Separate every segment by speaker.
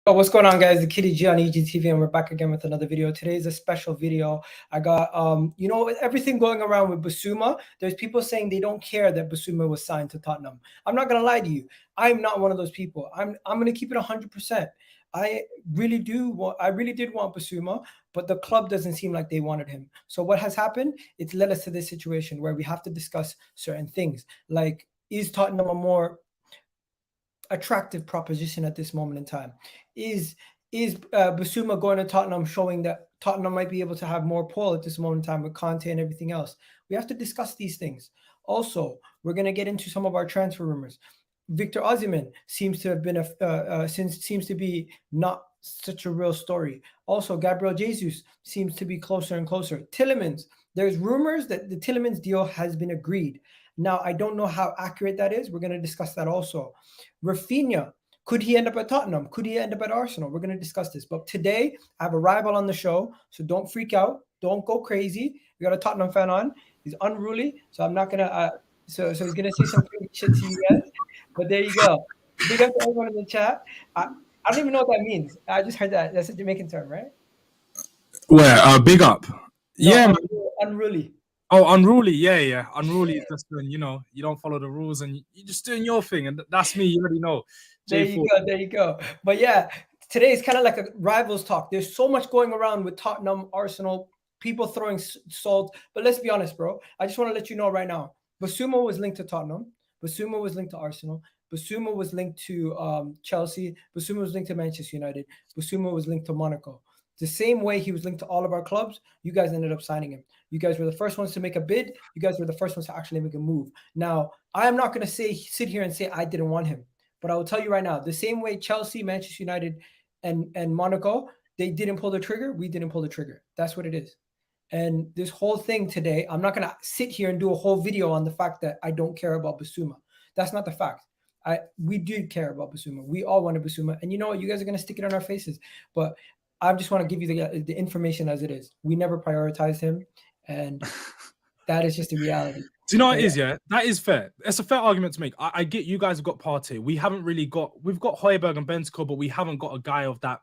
Speaker 1: What's going on, guys? The Kitty G on EGTV, and we're back again with another video. Today is a special video. I got everything going around with Bissouma. There's people saying they don't care that Bissouma was signed to Tottenham. I'm not gonna lie to you. I'm not one of those people. I'm gonna keep it 100%. I really did want Bissouma, but the club doesn't seem like they wanted him. So what has happened? It's led us to this situation where we have to discuss certain things. Like, is Tottenham a more attractive proposition at this moment in time? Is Bissouma going to Tottenham showing that Tottenham might be able to have more pull at this moment in time with Conte and everything else? We have to discuss these things. Also, we're going to get into some of our transfer rumors. Victor Osimhen seems to have been seems to be not such a real story. Also, Gabriel Jesus seems to be closer and closer. Tielemans, there's rumors that the Tielemans deal has been agreed. Now, I don't know how accurate that is. We're going to discuss that also. Raphinha, could he end up at Tottenham? Could he end up at Arsenal? We're going to discuss this. But today, I have a rival on the show, so don't freak out. Don't go crazy. We got a Tottenham fan on. He's unruly, so I'm not going to so he's going to say some crazy shit to you guys. But there you go. Big up to everyone in the chat. I don't even know what that means. I just heard that. That's a Jamaican term, right?
Speaker 2: Where? Big up.
Speaker 1: No,
Speaker 2: yeah.
Speaker 1: Unruly.
Speaker 2: Oh, unruly. Yeah. Unruly is just when, you don't follow the rules and you're just doing your thing. And that's me. You already know.
Speaker 1: There you go. But yeah, today is kind of like a rivals talk. There's so much going around with Tottenham, Arsenal, people throwing salt. But let's be honest, bro. I just want to let you know right now. Bissouma was linked to Tottenham. Bissouma was linked to Arsenal. Bissouma was linked to Chelsea. Bissouma was linked to Manchester United. Bissouma was linked to Monaco. The same way he was linked to all of our clubs, you guys ended up signing him. You guys were the first ones to make a bid. You guys were the first ones to actually make a move. Now, I am not going to sit here and say I didn't want him. But I will tell you right now, the same way Chelsea, Manchester United, and Monaco, they didn't pull the trigger, we didn't pull the trigger. That's what it is. And this whole thing today, I'm not going to sit here and do a whole video on the fact that I don't care about Bissouma. That's not the fact. We do care about Bissouma. We all wanted Bissouma. And you know what? You guys are going to stick it on our faces. But I just want to give you the information as it is. We never prioritized him. And that is just the reality.
Speaker 2: Do you know what it is? Yeah, that is fair. It's a fair argument to make. I get you guys have got Partey. We've got Højbjerg and Bentancur, but we haven't got a guy of that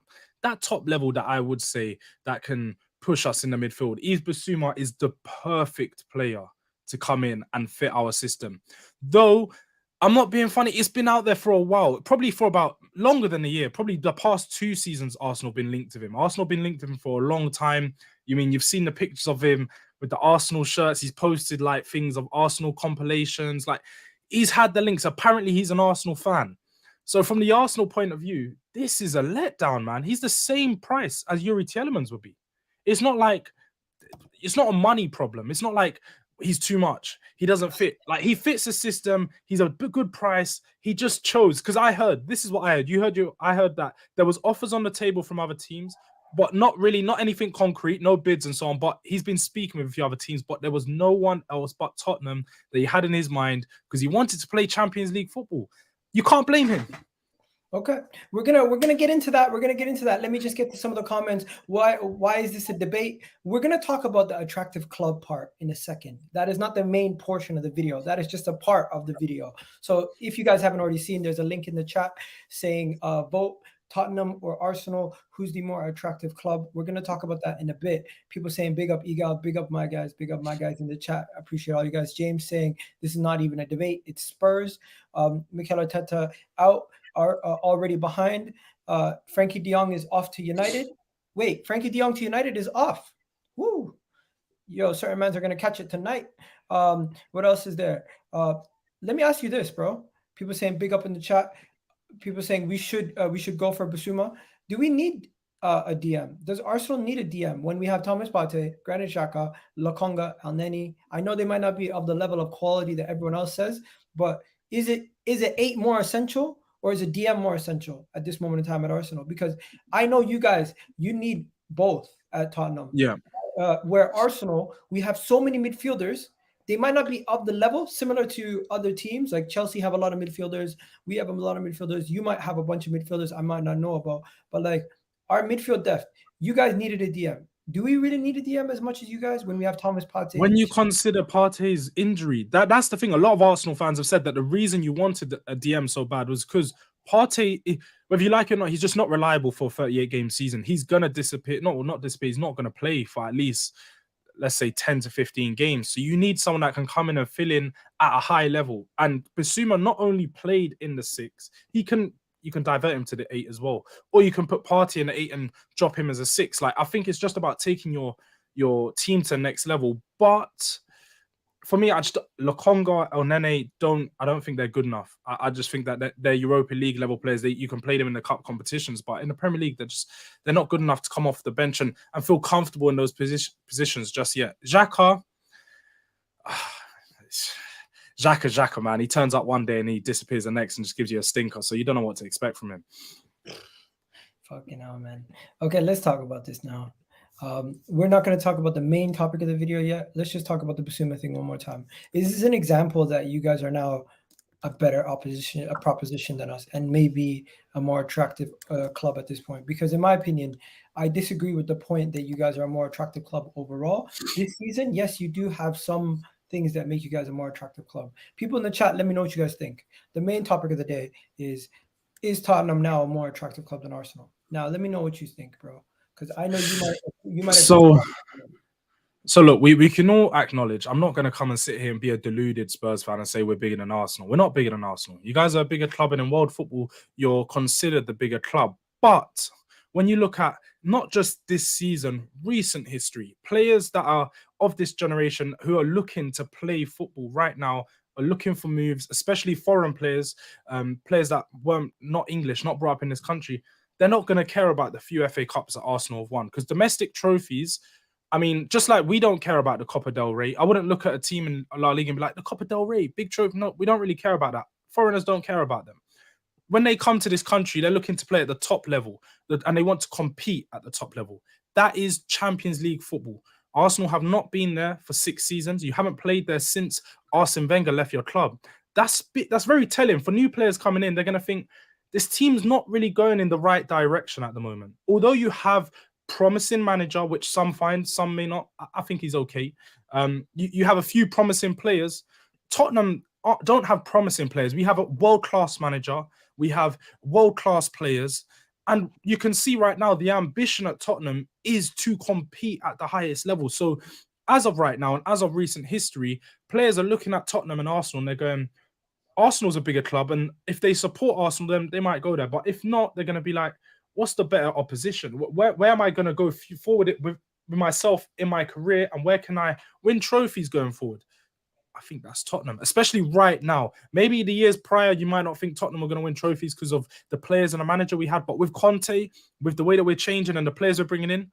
Speaker 2: top level that I would say that can push us in the midfield. Bissouma is the perfect player to come in and fit our system. Though, I'm not being funny, it's been out there for a while, probably for about longer than a year. Probably the past 2 seasons, Arsenal been linked with him. Arsenal been linked with him for a long time. You've seen the pictures of him with the Arsenal shirts. He's posted like things of Arsenal compilations. Like, he's had the links. Apparently, he's an Arsenal fan. So from the Arsenal point of view, this is a letdown, man. He's the same price as Youri Tielemans would be. It's not a money problem. It's not like he's too much. He doesn't fit. Like, he fits the system. He's a good price. He just chose. Because this is what I heard. I heard that there was offers on the table from other teams, but not anything concrete, no bids and so on. But he's been speaking with a few other teams, but there was no one else but Tottenham that he had in his mind because he wanted to play Champions League football. You can't blame him.
Speaker 1: Okay, we're gonna get into that. Let me just get to some of the comments. Why is this a debate? We're gonna talk about the attractive club part in a second. That is not the main portion of the video. That is just a part of the video. So if you guys haven't already seen, there's a link in the chat saying vote Tottenham or Arsenal. Who's the more attractive club? We're gonna talk about that in a bit. People saying big up Egal, big up my guys in the chat. I appreciate all you guys. James saying this is not even a debate. It's Spurs. Mikel Arteta out. Are already behind. Frankie de Jong is off to United. Wait, Frankie de Jong to United is off. Woo. Yo, certain mans are going to catch it tonight. What else is there? Let me ask you this, bro. People saying big up in the chat. People saying we should go for Bissouma. Do we need a DM? Does Arsenal need a DM when we have Thomas Partey, Granit Xhaka, Lokonga, Elneny? I know they might not be of the level of quality that everyone else says, but is it 8 more essential? Or is a DM more essential at this moment in time at Arsenal? Because I know you guys, you need both at Tottenham.
Speaker 2: Yeah.
Speaker 1: Where Arsenal, we have so many midfielders, They might not be of the level similar to other teams. Like Chelsea have a lot of midfielders. We have a lot of midfielders. You might have a bunch of midfielders I might not know about. But like our midfield depth, you guys needed a DM. Do we really need a DM as much as you guys when we have Thomas Partey?
Speaker 2: When you consider Partey's injury, that's the thing. A lot of Arsenal fans have said that the reason you wanted a DM so bad was because Partey, whether you like it or not, he's just not reliable for a 38-game season. He's going to disappear. No, not disappear. He's not going to play for at least, let's say, 10 to 15 games. So you need someone that can come in and fill in at a high level. And Bissouma not only played in the 6, you can divert him to the 8 as well. Or you can put Partey in the 8 and drop him as a 6. Like, I think it's just about taking your team to the next level. But for me, Lokonga, Elneny, I don't think they're good enough. I just think that they're Europa League level players. You can play them in the cup competitions, but in the Premier League, they're not good enough to come off the bench and feel comfortable in those positions just yet. Xhaka, man, he turns up one day and he disappears the next and just gives you a stinker. So you don't know what to expect from him.
Speaker 1: Fucking hell, man. Okay, let's talk about this now. We're not going to talk about the main topic of the video yet. Let's just talk about the Bissouma thing one more time. Is this an example that you guys are now a better proposition than us and maybe a more attractive club at this point? Because in my opinion, I disagree with the point that you guys are a more attractive club overall. This season, yes, you do have some things that make you guys a more attractive club. People in the chat, let me know what you guys think. The main topic of the day is Tottenham now a more attractive club than Arsenal? Now, let me know what you think, bro. Because I know you might.
Speaker 2: So look, we can all acknowledge. I'm not going to come and sit here and be a deluded Spurs fan and say we're bigger than Arsenal. We're not bigger than Arsenal. You guys are a bigger club, and in world football, you're considered the bigger club. But when you look at not just this season, recent history, players that are of this generation who are looking to play football right now are looking for moves, especially foreign players, players that weren't not English, not brought up in this country. They're not going to care about the few FA Cups that Arsenal have won, because domestic trophies, I mean, just like we don't care about the Copa del Rey, I wouldn't look at a team in La Liga and be like, the Copa del Rey, big trophy. No, we don't really care about that. Foreigners don't care about them. When they come to this country, they're looking to play at the top level and they want to compete at the top level. That is Champions League football. Arsenal have not been there for 6 seasons. You haven't played there since Arsene Wenger left your club. That's very telling. For new players coming in, they're going to think, this team's not really going in the right direction at the moment. Although you have promising manager, which some find, some may not. I think he's okay. You have a few promising players. Tottenham don't have promising players. We have a world-class manager. We have world-class players. And you can see right now the ambition at Tottenham is to compete at the highest level. So as of right now and as of recent history, players are looking at Tottenham and Arsenal and they're going, Arsenal's a bigger club, and if they support Arsenal, then they might go there. But if not, they're going to be like, what's the better opposition? Where am I going to go forward with myself in my career, and where can I win trophies going forward? I think that's Tottenham, especially right now. Maybe the years prior, you might not think Tottenham were going to win trophies because of the players and the manager we had. But with Conte, with the way that we're changing and the players we're bringing in,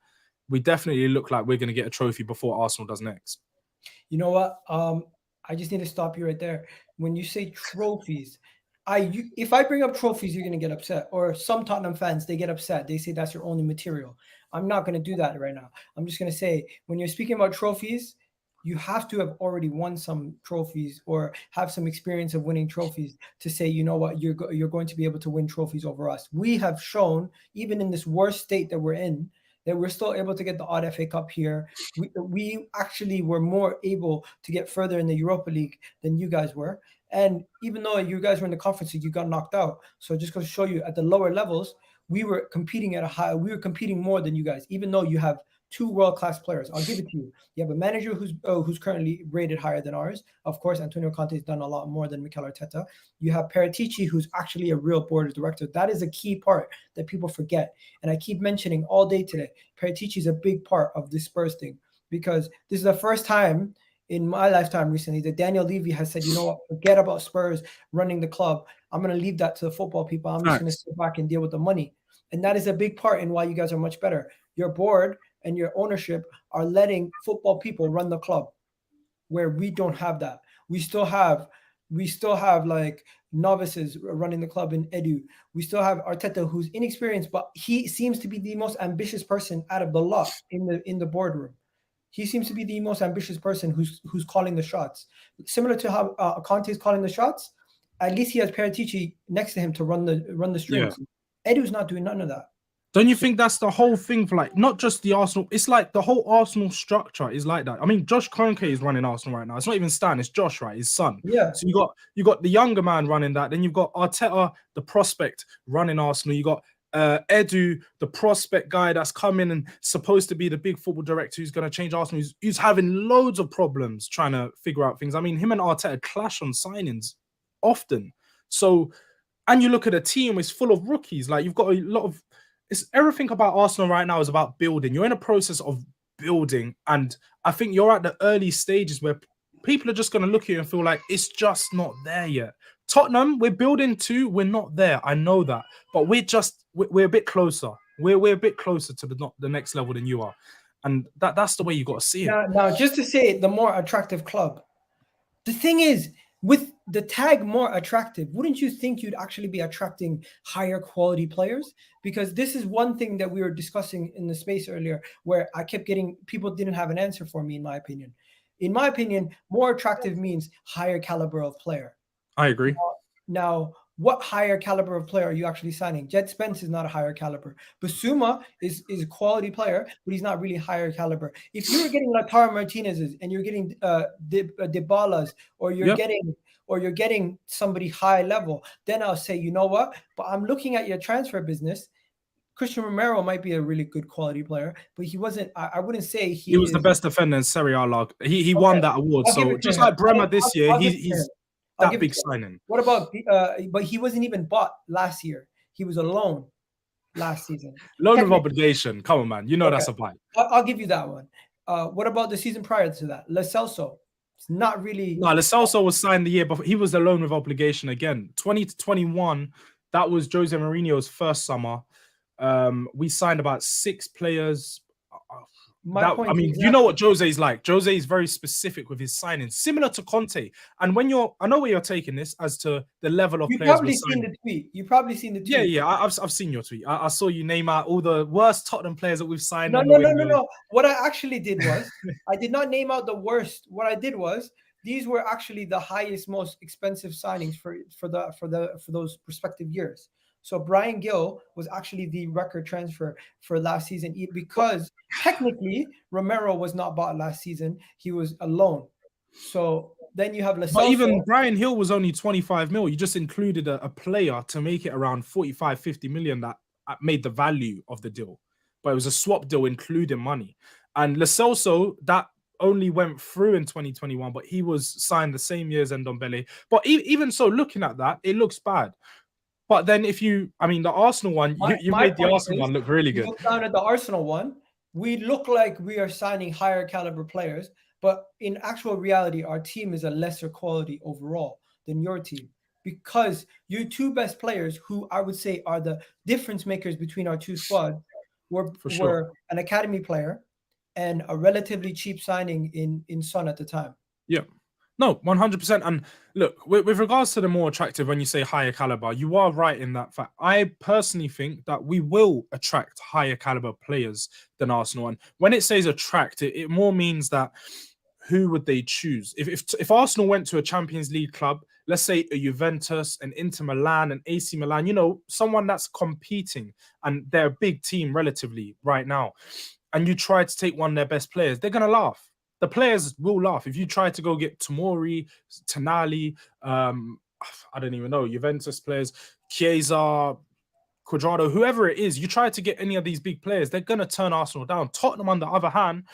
Speaker 2: we definitely look like we're going to get a trophy before Arsenal does next.
Speaker 1: You know what? I just need to stop you right there. When you say trophies, if I bring up trophies, you're going to get upset. Or some Tottenham fans, they get upset. They say that's your only material. I'm not going to do that right now. I'm just going to say, when you're speaking about trophies, you have to have already won some trophies or have some experience of winning trophies to say, you know what, you're going to be able to win trophies over us. We have shown, even in this worst state that we're in, that we're still able to get the odd FA Cup here. We actually were more able to get further in the Europa League than you guys were. And even though you guys were in the Conference League, you got knocked out. So just going to show you, at the lower levels, we were competing we were competing more than you guys, even though you have 2 world-class players. I'll give it to you. You have a manager who's currently rated higher than ours. Of course, Antonio Conte has done a lot more than Mikel Arteta. You have Paratici, who's actually a real board director. That is a key part that people forget. And I keep mentioning all day today, Paratici is a big part of this Spurs thing, because this is the first time in my lifetime recently that Daniel Levy has said, you know what, forget about Spurs running the club. I'm going to leave that to the football people. I'm just going to sit back and deal with the money. And that is a big part in why you guys are much better. Your board and your ownership are letting football people run the club, where we don't have that. We still have like novices running the club in Edu. We still have Arteta, who's inexperienced, but he seems to be the most ambitious person out of the lot in the boardroom. He seems to be the most ambitious person who's calling the shots. Similar to how Conte is calling the shots, at least he has Paratici next to him to run the strings. Yeah. Edu's not doing none of that.
Speaker 2: Don't you think that's the whole thing for like not just the Arsenal? It's like the whole Arsenal structure is like that. I mean, Josh Kroenke is running Arsenal right now. It's not even Stan, it's Josh, right? His son.
Speaker 1: Yeah.
Speaker 2: So you got the younger man running that. Then you've got Arteta, the prospect, running Arsenal. You got Edu, the prospect guy that's coming and supposed to be the big football director who's going to change Arsenal. Who's having loads of problems trying to figure out things. I mean, him and Arteta clash on signings often. So, and you look at a team, it's full of rookies. Like you've got a lot of. It's everything about Arsenal right now is about building. You're in a process of building, and I think you're at the early stages where people are just going to look at you and feel like it's just not there yet. Tottenham, we're building too. We're not there. I know that, but we're a bit closer. We're a bit closer to the next level than you are, and that's the way you got to see it.
Speaker 1: Now, just to say, the more attractive club. The thing is, with the tag more attractive, wouldn't you think you'd actually be attracting higher quality players? Because this is one thing that we were discussing in the space earlier, where I kept getting people didn't have an answer for me. In my opinion, more attractive means higher caliber of player.
Speaker 2: I agree.
Speaker 1: Now, what higher caliber of player are you actually signing? Jed Spence is not a higher caliber. Bissouma is a quality player, but he's not really higher caliber. If you were getting Lautaro Martinez's and you're getting Dybala's, or you're getting somebody high level, then I'll say, you know what? But I'm looking at your transfer business. Christian Romero might be a really good quality player, but he wasn't. I wouldn't say he
Speaker 2: was the best defender in Serie A. Like he won that award. So just like Bremer this year, he's that big signing.
Speaker 1: What about? But he wasn't even bought last year. He was a loan last season.
Speaker 2: Loan of obligation. Come on, man. You know that's a buy.
Speaker 1: I'll give you that one. What about the season prior to that? Lo Celso. It's not really.
Speaker 2: No, Lo Celso was signed the year before. He was a loan with obligation again. 20 to 21. That was Jose Mourinho's first summer. We signed about 6 players. You know what Jose is like. Jose is very specific with his signings, similar to Conte. And I know where you're taking this as to the level of players.
Speaker 1: You've probably seen the tweet.
Speaker 2: Yeah. I've seen your tweet. I saw you name out all the worst Tottenham players that we've signed.
Speaker 1: No. What I actually did was I did not name out the worst. What I did was these were actually the highest, most expensive signings for those prospective years. So Brian Gill was actually the record transfer for last season because technically Romero was not bought last season. He was a loan. So then you have Lo Celso.
Speaker 2: But even Brian Hill was only 25 mil. You just included a player to make it around 45, 50 million that made the value of the deal. But it was a swap deal including money. And Lo Celso, that only went through in 2021, but he was signed the same year as Ndombele. But even so, looking at that, it looks bad. But then the Arsenal one, you made the Arsenal one look really good.
Speaker 1: Look down at the Arsenal one, we look like we are signing higher caliber players, but in actual reality, our team is a lesser quality overall than your team. Because your 2 best players, who I would say are the difference makers between our 2 squads, were an academy player and a relatively cheap signing in Son at the time.
Speaker 2: Yeah. No, 100%. And look, with regards to the more attractive, when you say higher caliber, you are right in that fact. I personally think that we will attract higher caliber players than Arsenal. And when it says attract, it more means that who would they choose? If Arsenal went to a Champions League club, let's say a Juventus, an Inter Milan, an AC Milan, someone that's competing and they're a big team relatively right now, and you try to take one of their best players, they're going to laugh. The players will laugh. If you try to go get Tomori, Tonali, I don't even know, Juventus players, Chiesa, Cuadrado, whoever it is, you try to get any of these big players, they're going to turn Arsenal down. Tottenham, on the other hand,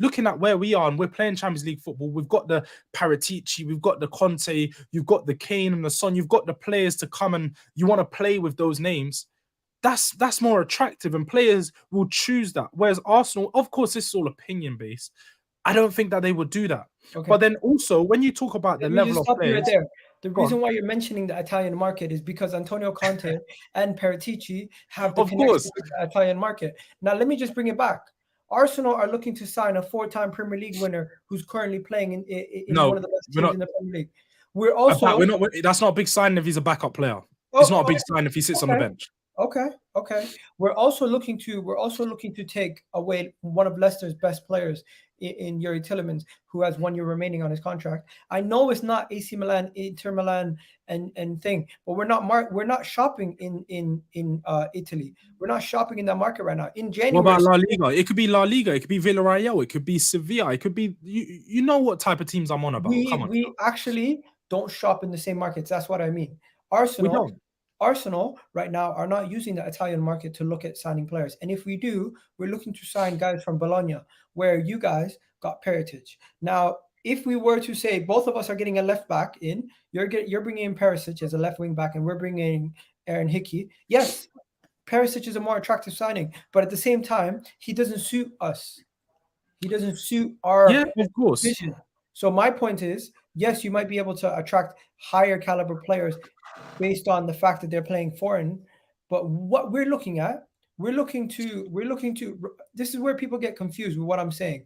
Speaker 2: looking at where we are and we're playing Champions League football, we've got the Paratici, we've got the Conte, you've got the Kane and the Son, you've got the players to come and you want to play with those names. That's more attractive and players will choose that. Whereas Arsenal, of course, this is all opinion-based. I don't think that they would do that. Okay. But then also, when you talk about the level of players...
Speaker 1: The reason why you're mentioning the Italian market is because Antonio Conte and Paratici have the connection with the Italian market. Now, let me just bring it back. Arsenal are looking to sign a 4-time Premier League winner who's currently playing in one of the best teams in the Premier League. We're also...
Speaker 2: that's not a big sign if he's a backup player. It's not a big sign if he sits on the bench.
Speaker 1: Okay. We're also looking to take away one of Leicester's best players in Yuri Tielemans, who has 1 year remaining on his contract. I know it's not AC Milan, Inter Milan, and thing, but we're not shopping in Italy. We're not shopping in that market right now. In January,
Speaker 2: what about La Liga? It could be La Liga. It could be Villarreal. It could be Sevilla. It could be you know what type of teams I'm on about. Come on.
Speaker 1: We actually don't shop in the same markets. That's what I mean.
Speaker 2: We don't.
Speaker 1: Arsenal right now are not using the Italian market to look at signing players. And if we do, we're looking to sign guys from Bologna, where you guys got Perisic. Now, if we were to say both of us are getting a left back in, you're bringing in Perisic as a left wing back, and we're bringing in Aaron Hickey. Yes, Perisic is a more attractive signing, but at the same time, he doesn't suit us. He doesn't suit our
Speaker 2: of course.
Speaker 1: vision. So my point is, yes, you might be able to attract higher caliber players based on the fact that they're playing foreign, but what we're looking to this is where people get confused with what I'm saying.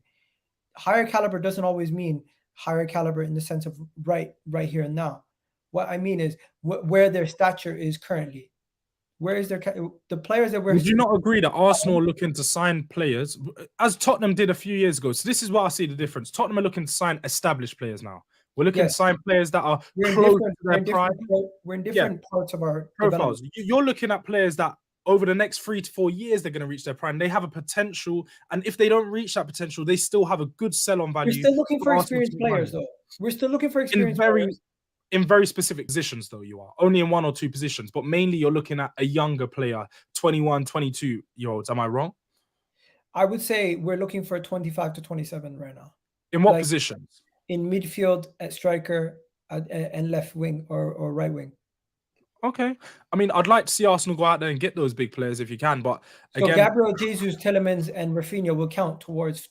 Speaker 1: Higher caliber doesn't always mean higher caliber in the sense of right here and now. What I mean is where their stature is currently. Where is the players that we're...
Speaker 2: Would you not agree that Arsenal are looking to sign players, as Tottenham did a few years ago? So this is where I see the difference. Tottenham are looking to sign established players now. We're looking to sign players that are close to their prime.
Speaker 1: We're in different parts of our
Speaker 2: profiles. You're looking at players that over the next 3 to 4 years, they're going to reach their prime. They have a potential. And if they don't reach that potential, they still have a good sell-on value.
Speaker 1: We're still looking for experienced players, though. We're still looking for experienced players.
Speaker 2: In very specific positions, though, you are. Only in 1 or 2 positions. But mainly you're looking at a younger player, 21, 22-year-olds. Am I wrong?
Speaker 1: I would say we're looking for 25 to 27 right now.
Speaker 2: In what positions?
Speaker 1: In midfield, at striker, and left wing or right wing.
Speaker 2: Okay. I mean, I'd like to see Arsenal go out there and get those big players if you can. But again,
Speaker 1: Gabriel Jesus, Tielemans, and Raphinha will count towards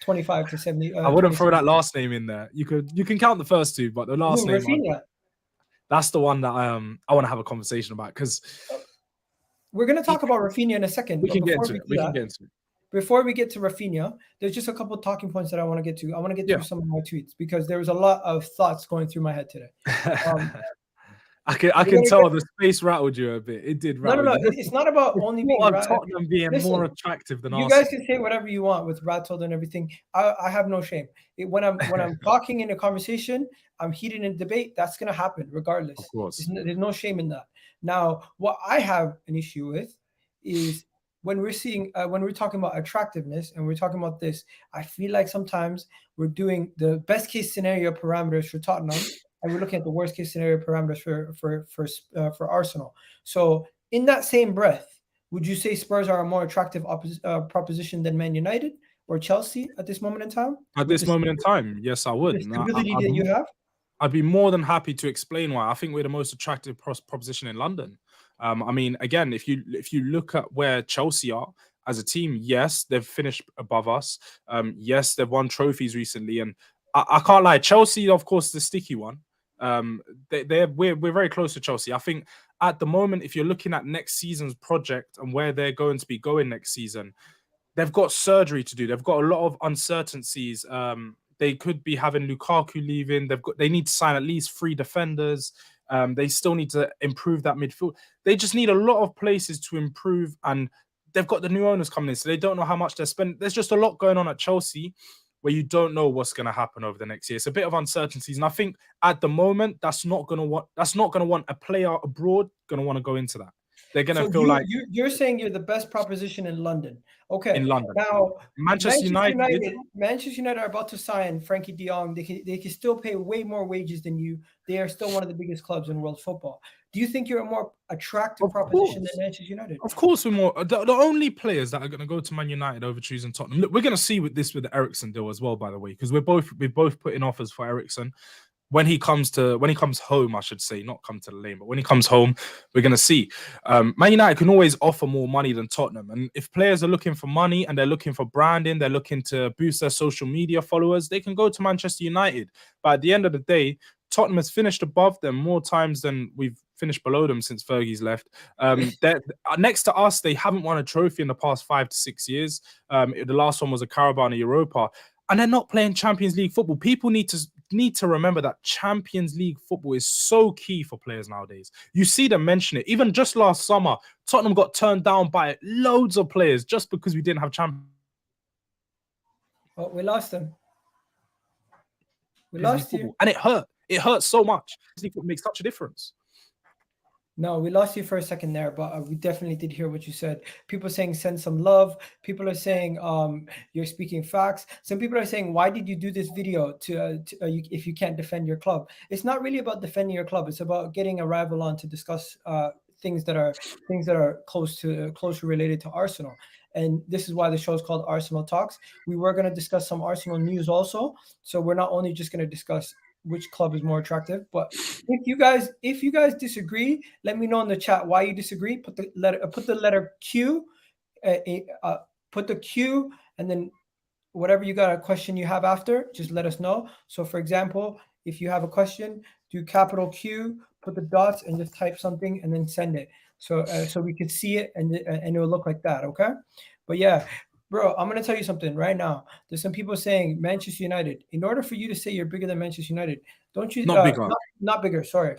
Speaker 1: 25 to 70.
Speaker 2: I wouldn't throw that last name in there. You can count the first 2, but the last name,
Speaker 1: Raphinha.
Speaker 2: That's the one that I want to have a conversation about, because
Speaker 1: we're going to talk about Raphinha in a second.
Speaker 2: We can get into it.
Speaker 1: Before we get to Raphinha, there's just a couple of talking points that I want to get to. I want to get through some of my tweets because there was a lot of thoughts going through my head today.
Speaker 2: I can tell the space rattled you a bit. It did rattle.
Speaker 1: No. It's not about only being
Speaker 2: Tottenham being more attractive than Arsenal.
Speaker 1: You guys can say whatever you want with rattled and everything. I have no shame. When I'm talking in a conversation, I'm heated in debate. That's gonna happen regardless.
Speaker 2: Of course,
Speaker 1: there's no shame in that. Now, what I have an issue with is when we're talking about attractiveness and we're talking about this. I feel like sometimes we're doing the best case scenario parameters for Tottenham, and we're looking at the worst case scenario parameters for Arsenal. So in that same breath, would you say Spurs are a more attractive proposition than Man United or Chelsea at this moment in time?
Speaker 2: At this moment in time, yes, I would.
Speaker 1: The stability that you have?
Speaker 2: I'd be more than happy to explain why. I think we're the most attractive proposition in London. I mean, again, if you look at where Chelsea are as a team, yes, they've finished above us. Yes, they've won trophies recently, and I can't lie. Chelsea, of course, the sticky one. We're very close to Chelsea. I think at the moment, if you're looking at next season's project and where they're going to be going next season, they've got surgery to do. They've got a lot of uncertainties. They could be having Lukaku leaving. They need to sign at least 3 defenders. They still need to improve that midfield. They just need a lot of places to improve, and they've got the new owners coming in, so they don't know how much they're spending. There's just a lot going on at Chelsea where you don't know what's going to happen over the next year. It's a bit of uncertainties, and I think at the moment that's not going to want a player abroad going to want to go into that. They're going to feel like
Speaker 1: you're saying you're the best proposition in London. Okay.
Speaker 2: In London.
Speaker 1: Now,
Speaker 2: Manchester
Speaker 1: United are about to sign Frankie de Jong. They can still pay way more wages than you. They are still one of the biggest clubs in world football. Do you think you're a more attractive proposition than Manchester United?
Speaker 2: Of course, we're more. The only players that are going to go to Man United over choosing Tottenham. Look, we're going to see with the Eriksen deal as well, by the way, because we're both putting offers for Eriksen. When he comes home, I should say, not come to the lane, but when he comes home, we're going to see. Man United can always offer more money than Tottenham. And if players are looking for money and they're looking for branding, they're looking to boost their social media followers, they can go to Manchester United. But at the end of the day, Tottenham has finished above them more times than we've finished below them since Fergie's left. Next to us, they haven't won a trophy in the past 5 to 6 years. The last one was a Carabao and a Europa. And they're not playing Champions League football. People need to remember that Champions League football is so key for players nowadays. You see them mention it. Even just last summer, Tottenham got turned down by loads of players just because we didn't have Champions
Speaker 1: Oh, we lost him. We
Speaker 2: Disney
Speaker 1: lost you.
Speaker 2: football, and it hurt. It hurt so much. Disney football makes such a difference.
Speaker 1: No, we lost you for a second there, but we definitely did hear what you said. People saying send some love. People are saying you're speaking facts. Some people are saying, why did you do this video if you can't defend your club? It's not really about defending your club. It's about getting a rival on to discuss things that are closely related to Arsenal. And this is why the show is called Arsenal Talks. We were going to discuss some Arsenal news also. So we're not only just going to discuss which club is more attractive, but if you guys disagree, let me know in the chat why you disagree. Put the letter Q, put the Q, and then whatever you got a question you have after, just let us know. So for example, if you have a question, do capital Q, put the dots, and just type something and then send it. So we could see it and it will look like that. Okay, but yeah. Bro, I'm going to tell you something right now. There's some people saying Manchester United. In order for you to say you're bigger than Manchester United, don't you?
Speaker 2: Not bigger.
Speaker 1: Not bigger. Sorry,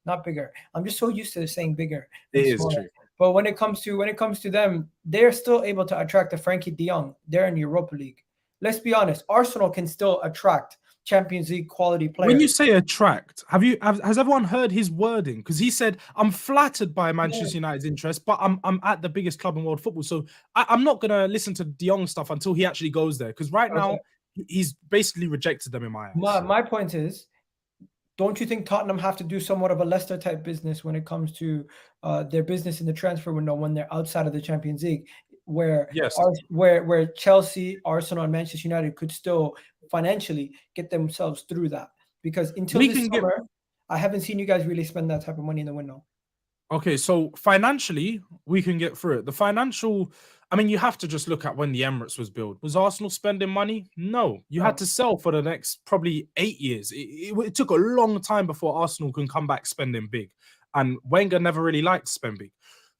Speaker 1: not bigger. I'm just so used to saying bigger.
Speaker 2: It is true.
Speaker 1: But when it comes to them, they're still able to attract a Frankie De Jong. They're in the Europa League. Let's be honest. Arsenal can still attract Champions League quality players.
Speaker 2: When you say attract, has everyone heard his wording? Because he said, "I'm flattered by Manchester United's interest, but I'm at the biggest club in world football, so I'm not gonna listen to De Jong stuff until he actually goes there." Because right now he's basically rejected them in my eyes.
Speaker 1: My point is, don't you think Tottenham have to do somewhat of a Leicester type business when it comes to their business in the transfer window when they're outside of the Champions League, where where Chelsea, Arsenal, and Manchester United could still financially get themselves through that? Because until this summer, I haven't seen you guys really spend that type of money in the window.
Speaker 2: Okay, so financially, we can get through it. The financial, I mean, you have to just look at when the Emirates was built. Was Arsenal spending money? No. You had to sell for the next probably 8 years. It took a long time before Arsenal can come back spending big. And Wenger never really liked to spend big.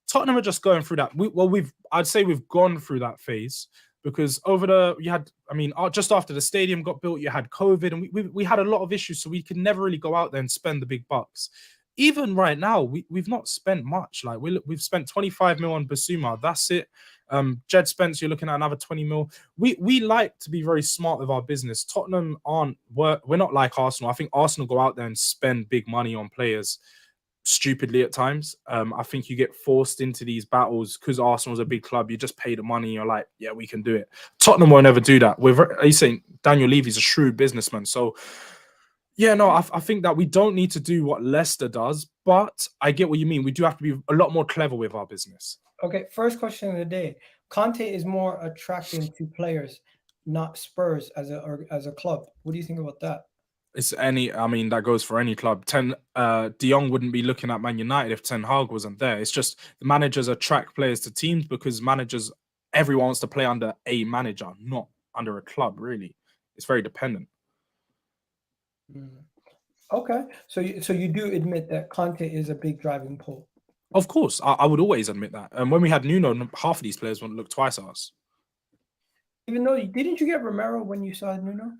Speaker 2: Tottenham are just going through that. I'd say we've gone through that phase because just after the stadium got built, you had COVID and we had a lot of issues. So we could never really go out there and spend the big bucks. Even right now, we've not spent much. Like we've spent 25 mil on Bissouma. That's it. Jed Spence, you're looking at another 20 mil. We like to be very smart with our business. Tottenham we're not like Arsenal. I think Arsenal go out there and spend big money on players stupidly at times. I think you get forced into these battles because Arsenal's a big club. You just pay the money. You're like, yeah, we can do it. Tottenham won't ever do that. Are you saying Daniel Levy's a shrewd businessman? So yeah, no, I think that we don't need to do what Leicester does, but I get what you mean. We do have to be a lot more clever with our business.
Speaker 1: Okay, first question of the day. Conte is more attracting to players, not Spurs as a club. What do you think about that?
Speaker 2: That goes for any club. De Jong wouldn't be looking at Man United if Ten Hag wasn't there. It's just the managers attract players to teams because everyone wants to play under a manager, not under a club, really. It's very dependent.
Speaker 1: Okay, so you do admit that Conte is a big driving pull.
Speaker 2: Of course, I would always admit that. And when we had Nuno, half of these players wouldn't look twice at us.
Speaker 1: Even though, didn't you get Romero when you saw Nuno?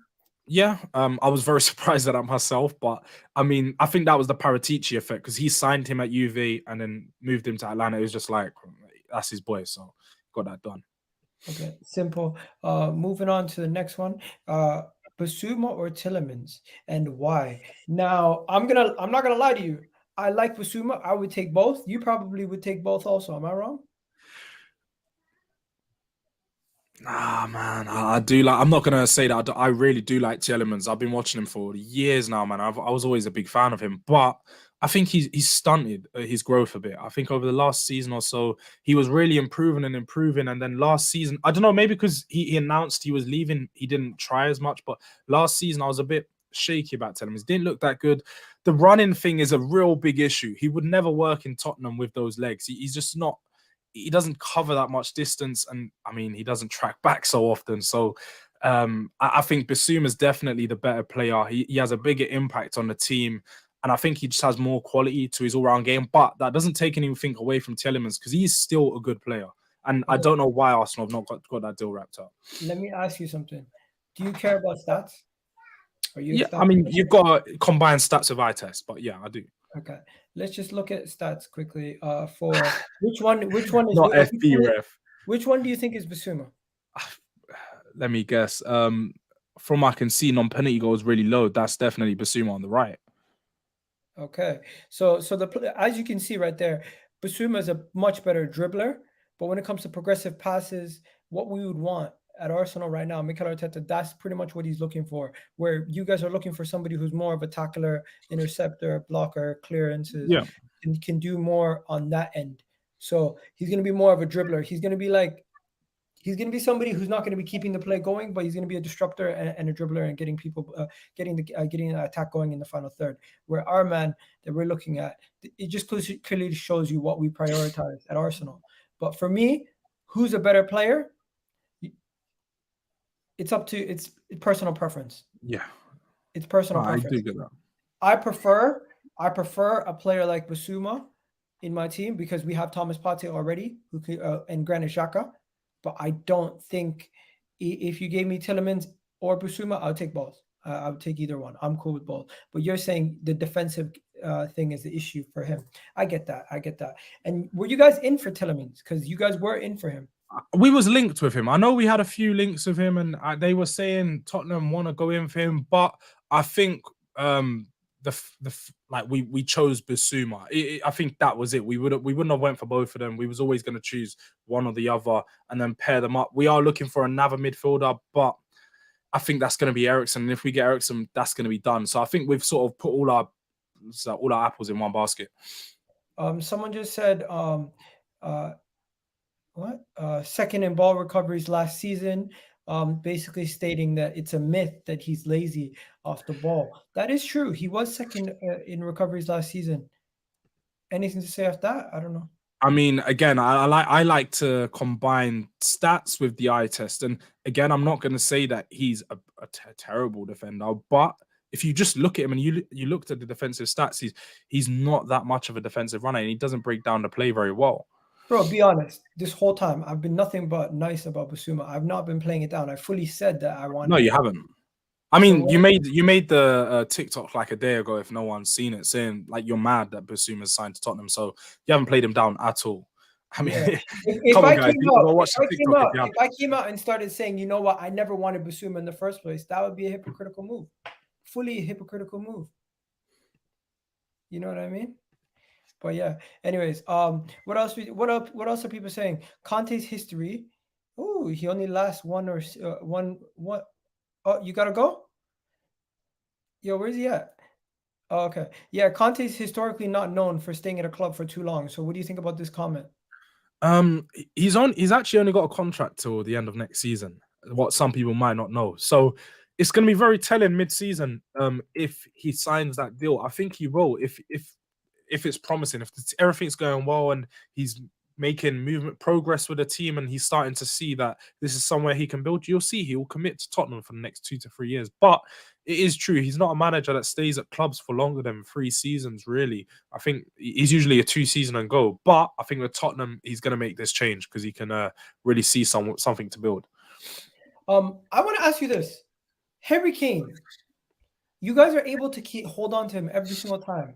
Speaker 2: Yeah, I was very surprised at that myself, but I mean, I think that was the Paratici effect because he signed him at UV and then moved him to Atlanta. It was just like, that's his boy, so got that done.
Speaker 1: Okay, simple. Moving on to the next one. Bissouma or Tielemans, and why? Now, I'm not gonna lie to you. I like Bissouma. I would take both. You probably would take both also. Am I wrong?
Speaker 2: Nah, man, I do like. I'm not gonna say that. I really do like Tielemans. I've been watching him for years now, man. I was always a big fan of him, but I think he's stunted his growth a bit. I think over the last season or so, he was really improving, and then last season, I don't know, maybe because he announced he was leaving, he didn't try as much. But last season, I was a bit shaky about Tielemans. Didn't look that good. The running thing is a real big issue. He would never work in Tottenham with those legs. He's just not. He doesn't cover that much distance, and I mean, he doesn't track back so often. So I think Bissouma is definitely the better player. He has a bigger impact on the team, and I think he just has more quality to his all-round game. But that doesn't take anything away from Tielemans because he's still a good player. And I don't know why Arsenal have not got that deal wrapped up.
Speaker 1: Let me ask you something. Do you care about stats?
Speaker 2: I mean, you've got to combine stats with eye test, but yeah, I do.
Speaker 1: Okay, let's just look at stats quickly. For which one is
Speaker 2: not FB ref?
Speaker 1: Which one do you think is Bissouma?
Speaker 2: let me guess. From I can see, non-penalty goals really low. That's definitely Bissouma on the right.
Speaker 1: Okay, so as you can see right there, Bissouma is a much better dribbler, but when it comes to progressive passes, what we would want at Arsenal right now, Mikel Arteta, that's pretty much what he's looking for. Where you guys are looking for somebody who's more of a tackler, interceptor, blocker, clearances,
Speaker 2: Yeah.
Speaker 1: and can do more on that end. So he's going to be more of a dribbler. He's going to be like, he's going to be somebody who's not going to be keeping the play going, but he's going to be a disruptor and a dribbler and getting people, getting an attack going in the final third. Where our man that we're looking at, it just clearly shows you what we prioritize at Arsenal. But for me, who's a better player? It's up to it's personal preference.
Speaker 2: Yeah,
Speaker 1: it's personal preference.
Speaker 2: I do get that.
Speaker 1: I prefer a player like Bissouma in my team because we have Thomas Partey already, who could, and Granit Xhaka. But I don't think if you gave me Tielemans or Bissouma, I'll take both. I would take either one. I'm cool with both. But you're saying the defensive thing is the issue for him. I get that. And were you guys in for Tielemans? Because you guys were in for him.
Speaker 2: We was linked with him. I know we had a few links with him, and they were saying Tottenham want to go in for him. But I think we chose Bissouma. I think that was it. We wouldn't have went for both of them. We was always going to choose one or the other and then pair them up. We are looking for another midfielder, but I think that's going to be Eriksen. And if we get Eriksen, that's going to be done. So I think we've sort of put all our apples in one basket.
Speaker 1: Someone just said second in ball recoveries last season. Basically stating that it's a myth that he's lazy off the ball. That is true. He was second in recoveries last season. Anything to say off that? I don't know.
Speaker 2: I mean, again, I like to combine stats with the eye test. And again, I'm not going to say that he's a terrible defender, but if you just look at him and you looked at the defensive stats, he's not that much of a defensive runner, and he doesn't break down the play very well.
Speaker 1: Bro, be honest. This whole time, I've been nothing but nice about Bissouma. I've not been playing it down. I fully said that I wanted.
Speaker 2: No, you haven't. I mean, so you made the TikTok like a day ago, if no one's seen it, saying like you're mad that Bissouma's signed to Tottenham, so you haven't played him down at all. I mean,
Speaker 1: yeah. If I came out and started saying, you know what, I never wanted Bissouma in the first place, that would be a hypocritical move. Fully a hypocritical move. You know what I mean? But yeah. Anyways, what else are people saying? Conte's history. Oh, he only lasts one. Oh, you gotta go? Yo, where's he at? Oh, okay. Yeah, Conte's historically not known for staying at a club for too long. So what do you think about this comment?
Speaker 2: He's actually only got a contract till the end of next season, what some people might not know. So it's going to be very telling mid-season if he signs that deal. I think he will if it's promising, if everything's going well and he's making progress with the team and he's starting to see that this is somewhere he can build, you'll see he will commit to Tottenham for the next 2 to 3 years. But it is true, he's not a manager that stays at clubs for longer than 3 seasons, really. I think he's usually a 2-season and go. But I think with Tottenham, he's going to make this change because he can really see something to build.
Speaker 1: I want to ask you this. Harry Kane, you guys are able to hold on to him every single time.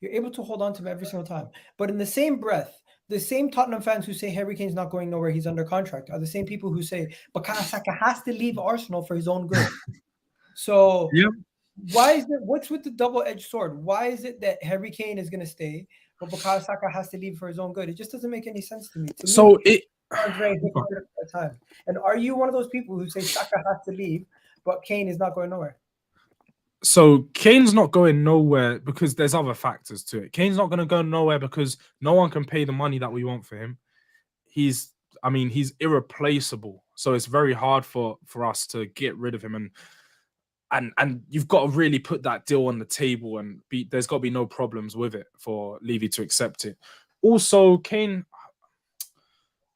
Speaker 1: You're able to hold on to him every single time. But in the same breath, the same Tottenham fans who say Harry Kane's not going nowhere, he's under contract, are the same people who say Bukayo Saka has to leave Arsenal for his own good. So yeah. Why is it? What's with the double-edged sword? Why is it that Harry Kane is going to stay, but Bukayo Saka has to leave for his own good? It just doesn't make any sense to me. It sounds very hypocritical at the time. And are you one of those people who say Saka has to leave, but Kane is not going nowhere?
Speaker 2: So Kane's not going nowhere because there's other factors to it. Kane's not going to go nowhere because no one can pay the money that we want for him. He's irreplaceable. So it's very hard for us to get rid of him. And you've got to really put that deal on the table and there's got to be no problems with it for Levy to accept it. Also, Kane,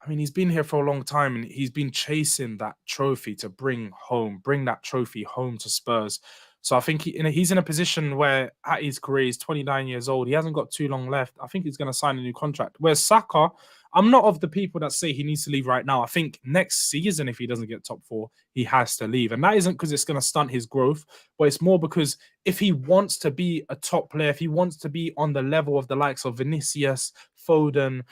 Speaker 2: I mean, he's been here for a long time and he's been chasing that trophy to bring that trophy home to Spurs. So I think he's in a position where at his career, he's 29 years old. He hasn't got too long left. I think he's going to sign a new contract. Whereas Saka, I'm not of the people that say he needs to leave right now. I think next season, if he doesn't get top 4, he has to leave. And that isn't because it's going to stunt his growth, but it's more because if he wants to be a top player, if he wants to be on the level of the likes of Vinicius, Foden,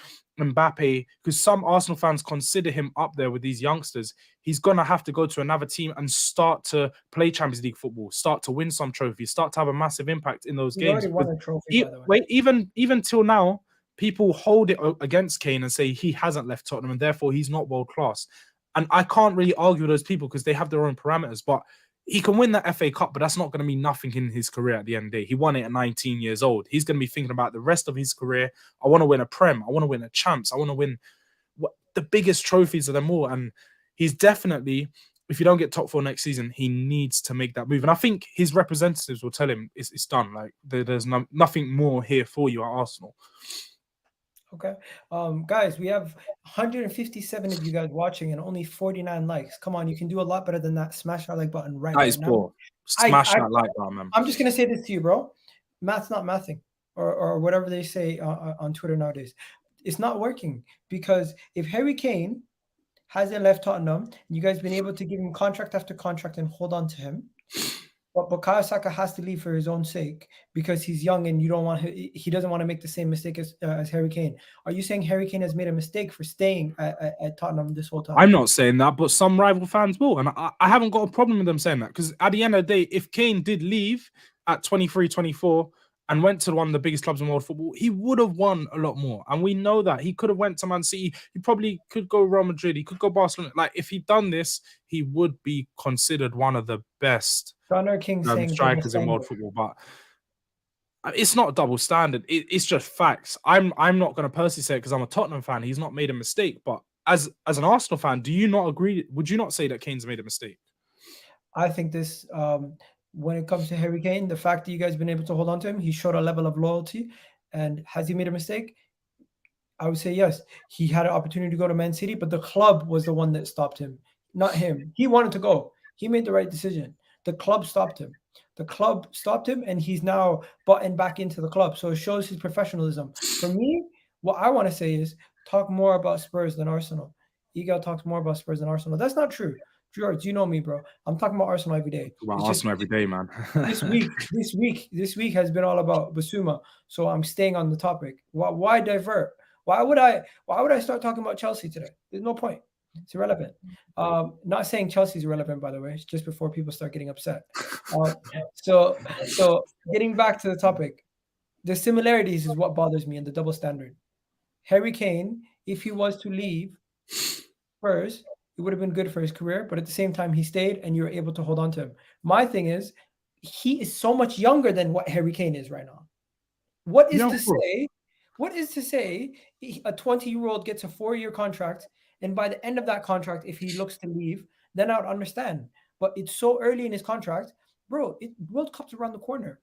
Speaker 2: Mbappe, because some Arsenal fans consider him up there with these youngsters, he's going to have to go to another team and start to play Champions League football, start to win some trophies, start to have a massive impact in those
Speaker 1: He
Speaker 2: games.
Speaker 1: already won a trophy, by the way.
Speaker 2: Even till now, people hold it against Kane and say he hasn't left Tottenham and therefore he's not world class. And I can't really argue with those people because they have their own parameters, but he can win the FA Cup, but that's not going to mean nothing in his career at the end of the day. He won it at 19 years old. He's going to be thinking about the rest of his career. I want to win a Prem. I want to win a Champs. I want to win the biggest trophies of them all. And he's definitely, if you don't get top 4 next season, he needs to make that move. And I think his representatives will tell him it's done. Like there's nothing more here for you at Arsenal.
Speaker 1: Okay. Guys, we have 157 of you guys watching and only 49 likes. Come on, you can do a lot better than that. Smash that like button right now.
Speaker 2: Poor. Smash that like button, man.
Speaker 1: I'm just going to say this to you, bro. Math's not mathing or whatever they say on Twitter nowadays. It's not working because if Harry Kane hasn't left Tottenham, you guys been able to give him contract after contract and hold on to him. But Bukayo Saka has to leave for his own sake because he's young and he doesn't want to make the same mistake as Harry Kane. Are you saying Harry Kane has made a mistake for staying at Tottenham this whole time?
Speaker 2: I'm not saying that, but some rival fans will. And I haven't got a problem with them saying that because at the end of the day, if Kane did leave at 23, 24 and went to one of the biggest clubs in world football, he would have won a lot more. And we know that. He could have went to Man City. He probably could go Real Madrid. He could go Barcelona. Like, if he'd done this, he would be considered one of the best strikers in world football. But it's not a double standard. It's just facts. I'm not going to personally say it because I'm a Tottenham fan. He's not made a mistake. But as an Arsenal fan, do you not agree? Would you not say that Kane's made a mistake?
Speaker 1: I think this... when it comes to Harry Kane, the fact that you guys have been able to hold on to him, he showed a level of loyalty. And has he made a mistake? I would say yes. He had an opportunity to go to Man City, but the club was the one that stopped him, not him. He wanted to go. He made the right decision. The club stopped him. The club stopped him, and he's now buttoned back into the club. So it shows his professionalism. For me, what I want to say is talk more about Spurs than Arsenal. Egal talks more about Spurs than Arsenal. That's not true. George, you know me, bro. I'm talking about Arsenal every day.
Speaker 2: Arsenal every day, man.
Speaker 1: this week has been all about Bissouma. So I'm staying on the topic. Why divert? Why would I start talking about Chelsea today? There's no point. It's irrelevant. Not saying Chelsea's irrelevant, by the way. It's just before people start getting upset. So getting back to the topic, the similarities is what bothers me and the double standard. Harry Kane, if he was to leave Spurs, it would have been good for his career, but at the same time, he stayed and you were able to hold on to him. My thing is, he is so much younger than what Harry Kane is right now. What is to say a 20-year-old gets a 4-year contract, and by the end of that contract, if he looks to leave, then I would understand. But it's so early in his contract. Bro, World Cup's around the corner.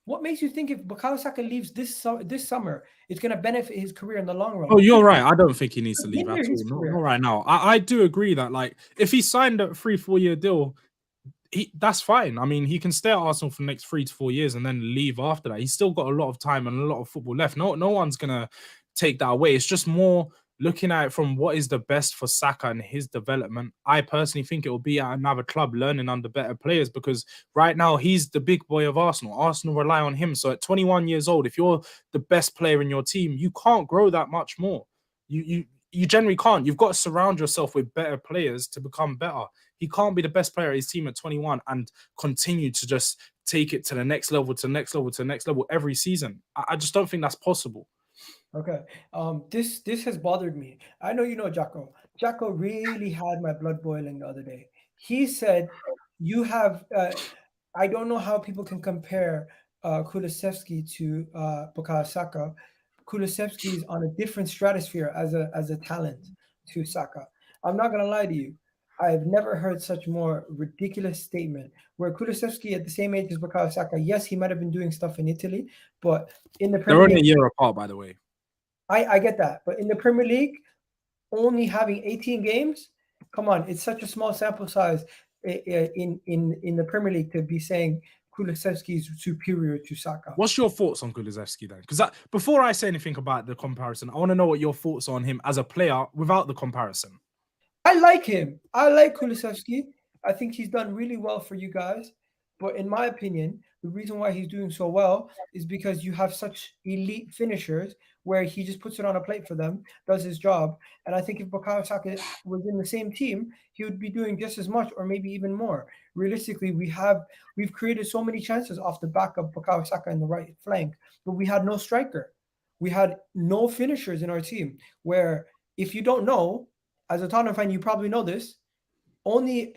Speaker 1: What makes you think if Bukayo Saka leaves this summer, it's going to benefit his career in the long run?
Speaker 2: Oh, you're right. I don't think he needs to leave at all. Not right now. I do agree that, like, if he signed a 3-4 year deal, that's fine. I mean, he can stay at Arsenal for the next 3 to 4 years and then leave after that. He's still got a lot of time and a lot of football left. No one's going to take that away. It's just more looking at it from what is the best for Saka and his development. I personally think it will be at another club learning under better players because right now he's the big boy of Arsenal. Arsenal rely on him. So at 21 years old, if you're the best player in your team, you can't grow that much more. You generally can't. You've got to surround yourself with better players to become better. He can't be the best player at his team at 21 and continue to just take it to the next level, to the next level, to the next level every season. I just don't think that's possible.
Speaker 1: Okay. This has bothered me. I know you know Jacko. Jacko really had my blood boiling the other day. He said, you have I don't know how people can compare Kulusevski to Bukayo Saka. Kulusevski is on a different stratosphere as a talent to Saka. I'm not gonna lie to you. I've never heard such more ridiculous statement where Kulusevski at the same age as Bukayo Saka, yes, he might have been doing stuff in Italy, but in the Premier
Speaker 2: League, they're only a year apart, by the way.
Speaker 1: I get that, but in the Premier League, only having 18 games, come on, it's such a small sample size in the Premier League to be saying Kulusevski is superior to Saka.
Speaker 2: What's your thoughts on Kulusevski then? Because before I say anything about the comparison, I want to know what your thoughts are on him as a player without the comparison.
Speaker 1: I like him. I like Kulusevski. I think he's done really well for you guys. But in my opinion, the reason why he's doing so well is because you have such elite finishers where he just puts it on a plate for them, does his job. And I think if Bukayo Saka was in the same team, he would be doing just as much or maybe even more. Realistically, we've created so many chances off the back of Bukayo Saka in the right flank, but we had no striker. We had no finishers in our team where, if you don't know, as a Tottenham fan, you probably know this, only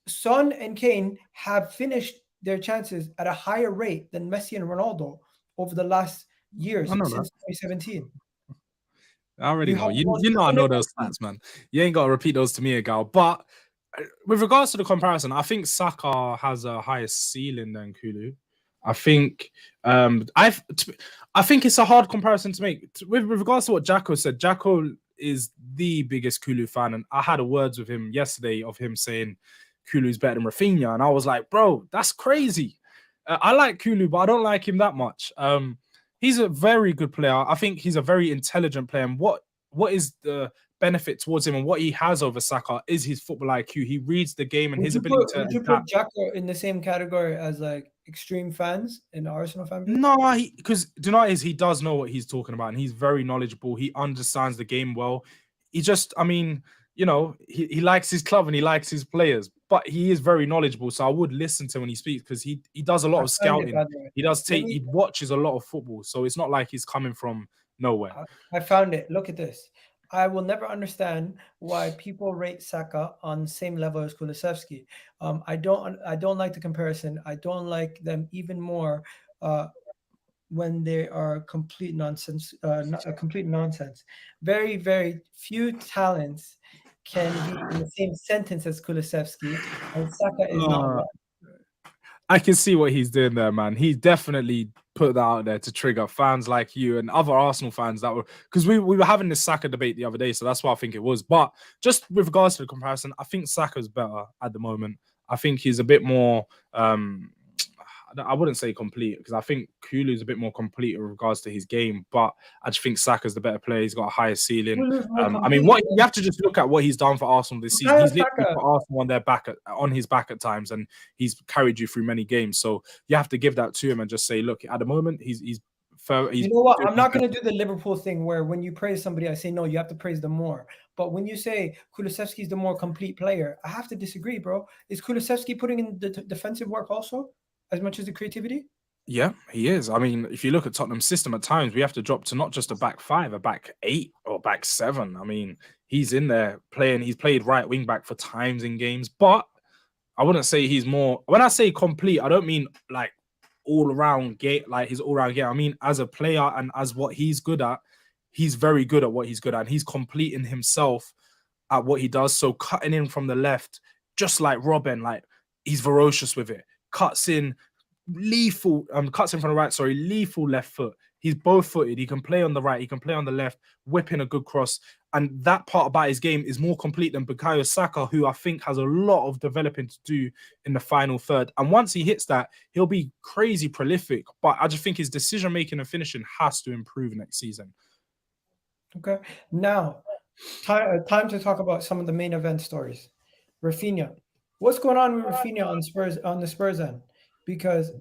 Speaker 1: Son and Kane have finished their chances at a higher rate than Messi and Ronaldo over the last years since 2017.
Speaker 2: I already know. You know I know those stats, man. You ain't got to repeat those to me, Egal. But with regards to the comparison, I think Saka has a higher ceiling than Kulu. I think I think it's a hard comparison to make. With regards to what Jacko said, Jacko is the biggest Kulu fan, and I had a words with him yesterday of him saying Kulu's better than Raphinha, and I was like, bro, that's crazy. I like Kulu, but I don't like him that much. He's a very good player. I think he's a very intelligent player, and what is the benefit towards him and what he has over Saka is his football IQ. He reads the game and his ability to
Speaker 1: Would you put Jacko in the same category as like extreme fans in the Arsenal fan base?
Speaker 2: No, because do you know what is he does know what he's talking about, and he's very knowledgeable. He understands the game well. He just, I mean, you know, he likes his club and he likes his players, but he is very knowledgeable. So I would listen to him when he speaks because he does a lot of scouting. He watches a lot of football. So it's not like he's coming from nowhere.
Speaker 1: I found it. Look at this. I will never understand why people rate Saka on the same level as Kulusevski. I don't like the comparison. I don't like them even more when they are complete nonsense. Complete nonsense. Very, very few talents can be in the same sentence as Kulusevski, and Saka is not one.
Speaker 2: I can see what he's doing there, man. He definitely put that out there to trigger fans like you and other Arsenal fans that were, because we were having this Saka debate the other day, so that's why I think it was. But just with regards to the comparison, I think Saka's better at the moment. I think he's a bit more I wouldn't say complete, because I think Kulu's a bit more complete in regards to his game, but I just think Saka's the better player. He's got a higher ceiling. I mean, what you have to just look at what he's done for Arsenal this season. He's literally put Arsenal on his back at times, and he's carried you through many games. So you have to give that to him and just say, look, at the moment, he's you
Speaker 1: know what? I'm not going to do the Liverpool thing where when you praise somebody, I say, no, you have to praise them more. But when you say Kulusevski's the more complete player, I have to disagree, bro. Is Kulusevski putting in the defensive work also as much as the creativity?
Speaker 2: Yeah, he is. I mean, if you look at Tottenham's system at times, we have to drop to not just a back five, a back 8 or back 7. I mean, he's in there playing. He's played right wing back for times in games, but I wouldn't say he's more. When I say complete, I don't mean like all around game, like his all round game. I mean, as a player and as what he's good at, he's very good at what he's good at. And he's completing himself at what he does. So cutting in from the left, just like Robin, like he's ferocious with it. Cuts in lethal, cuts in from the right, lethal left foot. He's both footed. He can play on the right, he can play on the left, whipping a good cross. And that part about his game is more complete than Bukayo Saka, who I think has a lot of developing to do in the final third. And once he hits that, he'll be crazy prolific. But I just think his decision making and finishing has to improve next season.
Speaker 1: Okay. Now, time to talk about some of the main event stories. Raphinha. What's going on with Raphinha on the Spurs end? Because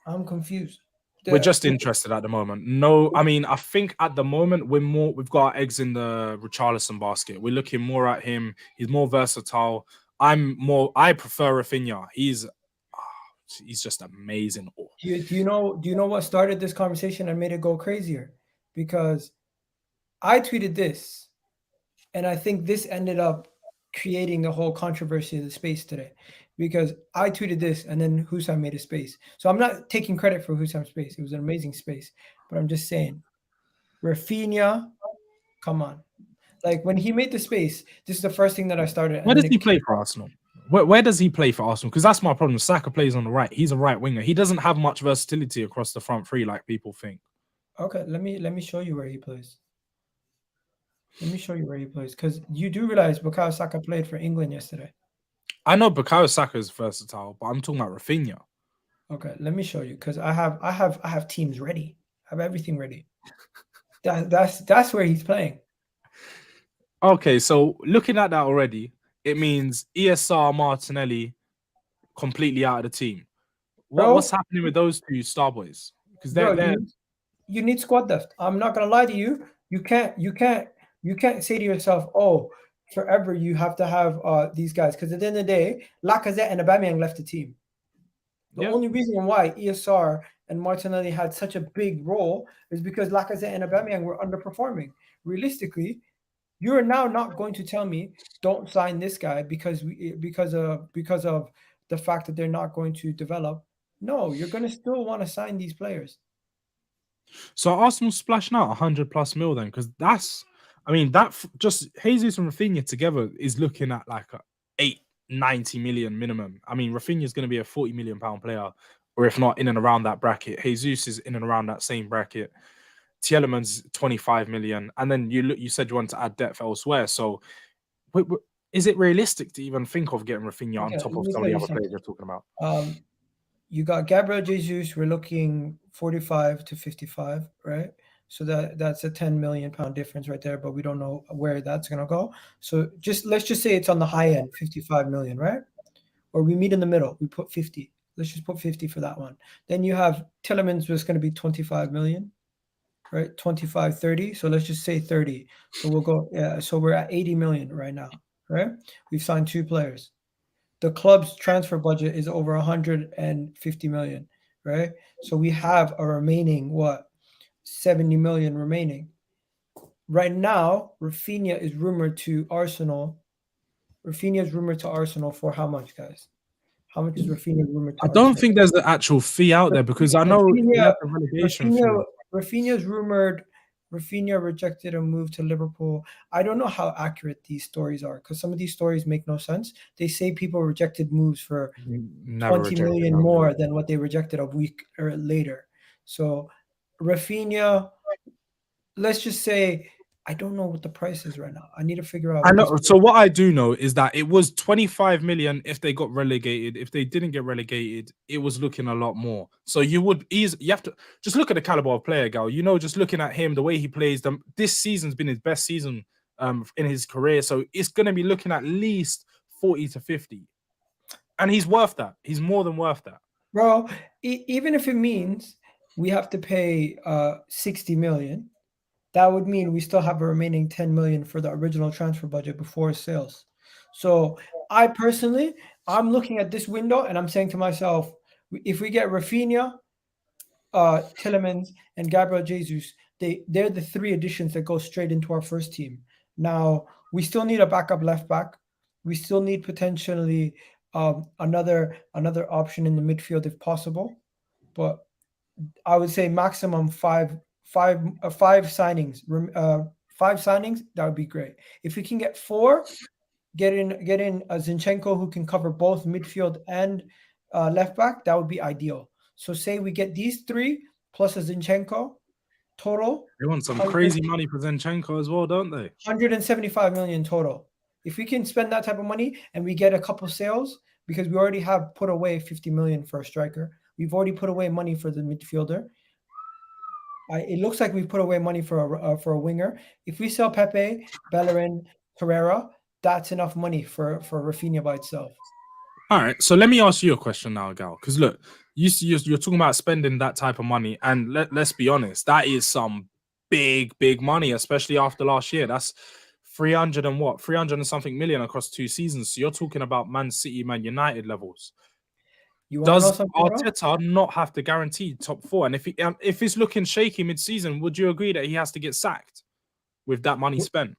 Speaker 1: I'm confused.
Speaker 2: We're just interested at the moment. No, I mean, I think at the moment we've got our eggs in the Richarlison basket. We're looking more at him. He's more versatile. I prefer Raphinha. He's just amazing.
Speaker 1: Do you know what started this conversation and made it go crazier? Because I tweeted this, and I think this ended up creating a whole controversy in the space today, because I tweeted this and then Hussam made a space. So I'm not taking credit for Hussam's space. It was an amazing space, but I'm just saying, Raphinha, come on. Like when he made the space, this is the first thing that I started.
Speaker 2: Where does he play for Arsenal? Where does he play for Arsenal? Because that's my problem. Saka plays on the right. He's a right winger. He doesn't have much versatility across the front three like people think.
Speaker 1: Okay, let me show you where he plays. Let me show you where he plays, because you do realize Bukayo Saka played for England yesterday.
Speaker 2: I know Bukayo Saka is versatile, but I'm talking about Raphinha.
Speaker 1: Okay, let me show you because I have teams ready. I have everything ready. That's where he's playing.
Speaker 2: Okay, so looking at that already, it means ESR Martinelli completely out of the team. What's
Speaker 1: Bro,
Speaker 2: happening with those two star boys? Because
Speaker 1: bro,
Speaker 2: they're
Speaker 1: you need squad depth. I'm not gonna lie to you. You can't say to yourself, oh, forever you have to have these guys. Because at the end of the day, Lacazette and Aubameyang left the team. The
Speaker 2: yeah.
Speaker 1: only reason why ESR and Martinelli had such a big role is because Lacazette and Aubameyang were underperforming. Realistically, you are now not going to tell me don't sign this guy because of the fact that they're not going to develop. No, you're going to still want to sign these players.
Speaker 2: So Arsenal splashing out 100+ mil then, because just Jesus and Raphinha together is looking at like a 890 million minimum. I mean, Raphinha is going to be a 40 million pound player, or if not in and around that bracket. Jesus is in and around that same bracket. Tielemans 25 million, and then you said you want to add depth elsewhere. So, is it realistic to even think of getting Raphinha on
Speaker 1: Okay,
Speaker 2: top
Speaker 1: let
Speaker 2: of
Speaker 1: me
Speaker 2: some
Speaker 1: tell
Speaker 2: of the
Speaker 1: you
Speaker 2: other players
Speaker 1: something.
Speaker 2: you're talking about?
Speaker 1: You got Gabriel Jesus. We're looking 45 to 55, right? So that's a 10 million pound difference right there, but we don't know where that's gonna go. So let's just say it's on the high end, 55 million, right? Or we meet in the middle. We put 50. Let's just put 50 for that one. Then you have Tielemans was going to be 25 million, right? 25, 30. So let's just say 30. So we'll go, yeah. So we're at 80 million right now, right? We've signed 2 players. The club's transfer budget is over 150 million, right? So we have a remaining, 70 million remaining. Right now, Raphinha is rumored to Arsenal. Raphinha is rumored to Arsenal for how much, guys? How much is Raphinha rumored to
Speaker 2: I don't
Speaker 1: Arsenal?
Speaker 2: think there's the actual fee out there because I know he
Speaker 1: Raphinha,
Speaker 2: had the relegation fee.
Speaker 1: Raphinha's rumored. Raphinha rejected a move to Liverpool. I don't know how accurate these stories are because some of these stories make no sense. They say people rejected moves for
Speaker 2: Never
Speaker 1: 20
Speaker 2: rejected
Speaker 1: million
Speaker 2: no move.
Speaker 1: more than what they rejected a week or later. So Raphinha, let's just say, I don't know what the price is right now. I need to figure out
Speaker 2: I
Speaker 1: what this.
Speaker 2: know. So what I do know is that it was 25 million if they got relegated. If they didn't get relegated, it was looking a lot more. So you have to just look at the caliber of player, Gal. You know, just looking at him, the way he plays, this season's been his best season in his career. So it's going to be looking at least 40 to 50. And he's worth that. He's more than worth that.
Speaker 1: Bro, even if it means we have to pay 60 million, that would mean we still have a remaining 10 million for the original transfer budget before sales. So I personally, I'm looking at this window and I'm saying to myself, if we get Raphinha, Tielemans, and Gabriel Jesus, they're the 3 additions that go straight into our first team. Now we still need a backup left back. We still need potentially another option in the midfield if possible. But I would say maximum five signings. 5 signings, that would be great. If we can get 4, get in a Zinchenko who can cover both midfield and left back, that would be ideal. So say we get these 3 plus a Zinchenko, total.
Speaker 2: They want some crazy money for Zinchenko as well, don't they?
Speaker 1: 175 million total. If we can spend that type of money and we get a couple sales, because we already have put away 50 million for a striker, we've already put away money for the midfielder. It looks like we put away money for a winger. If we sell Pepe, Bellerin, Herrera, that's enough money for Raphinha by itself.
Speaker 2: All right, so let me ask you a question now, Gal. Because look, you're talking about spending that type of money, and let's be honest, that is some big money, especially after last year. That's 300 and something million across 2 seasons. So you're talking about Man City, Man United levels.
Speaker 1: You want to know
Speaker 2: Does
Speaker 1: something, bro?
Speaker 2: Arteta not have to guarantee top 4? And if it's looking shaky mid-season, would you agree that he has to get sacked with that money spent?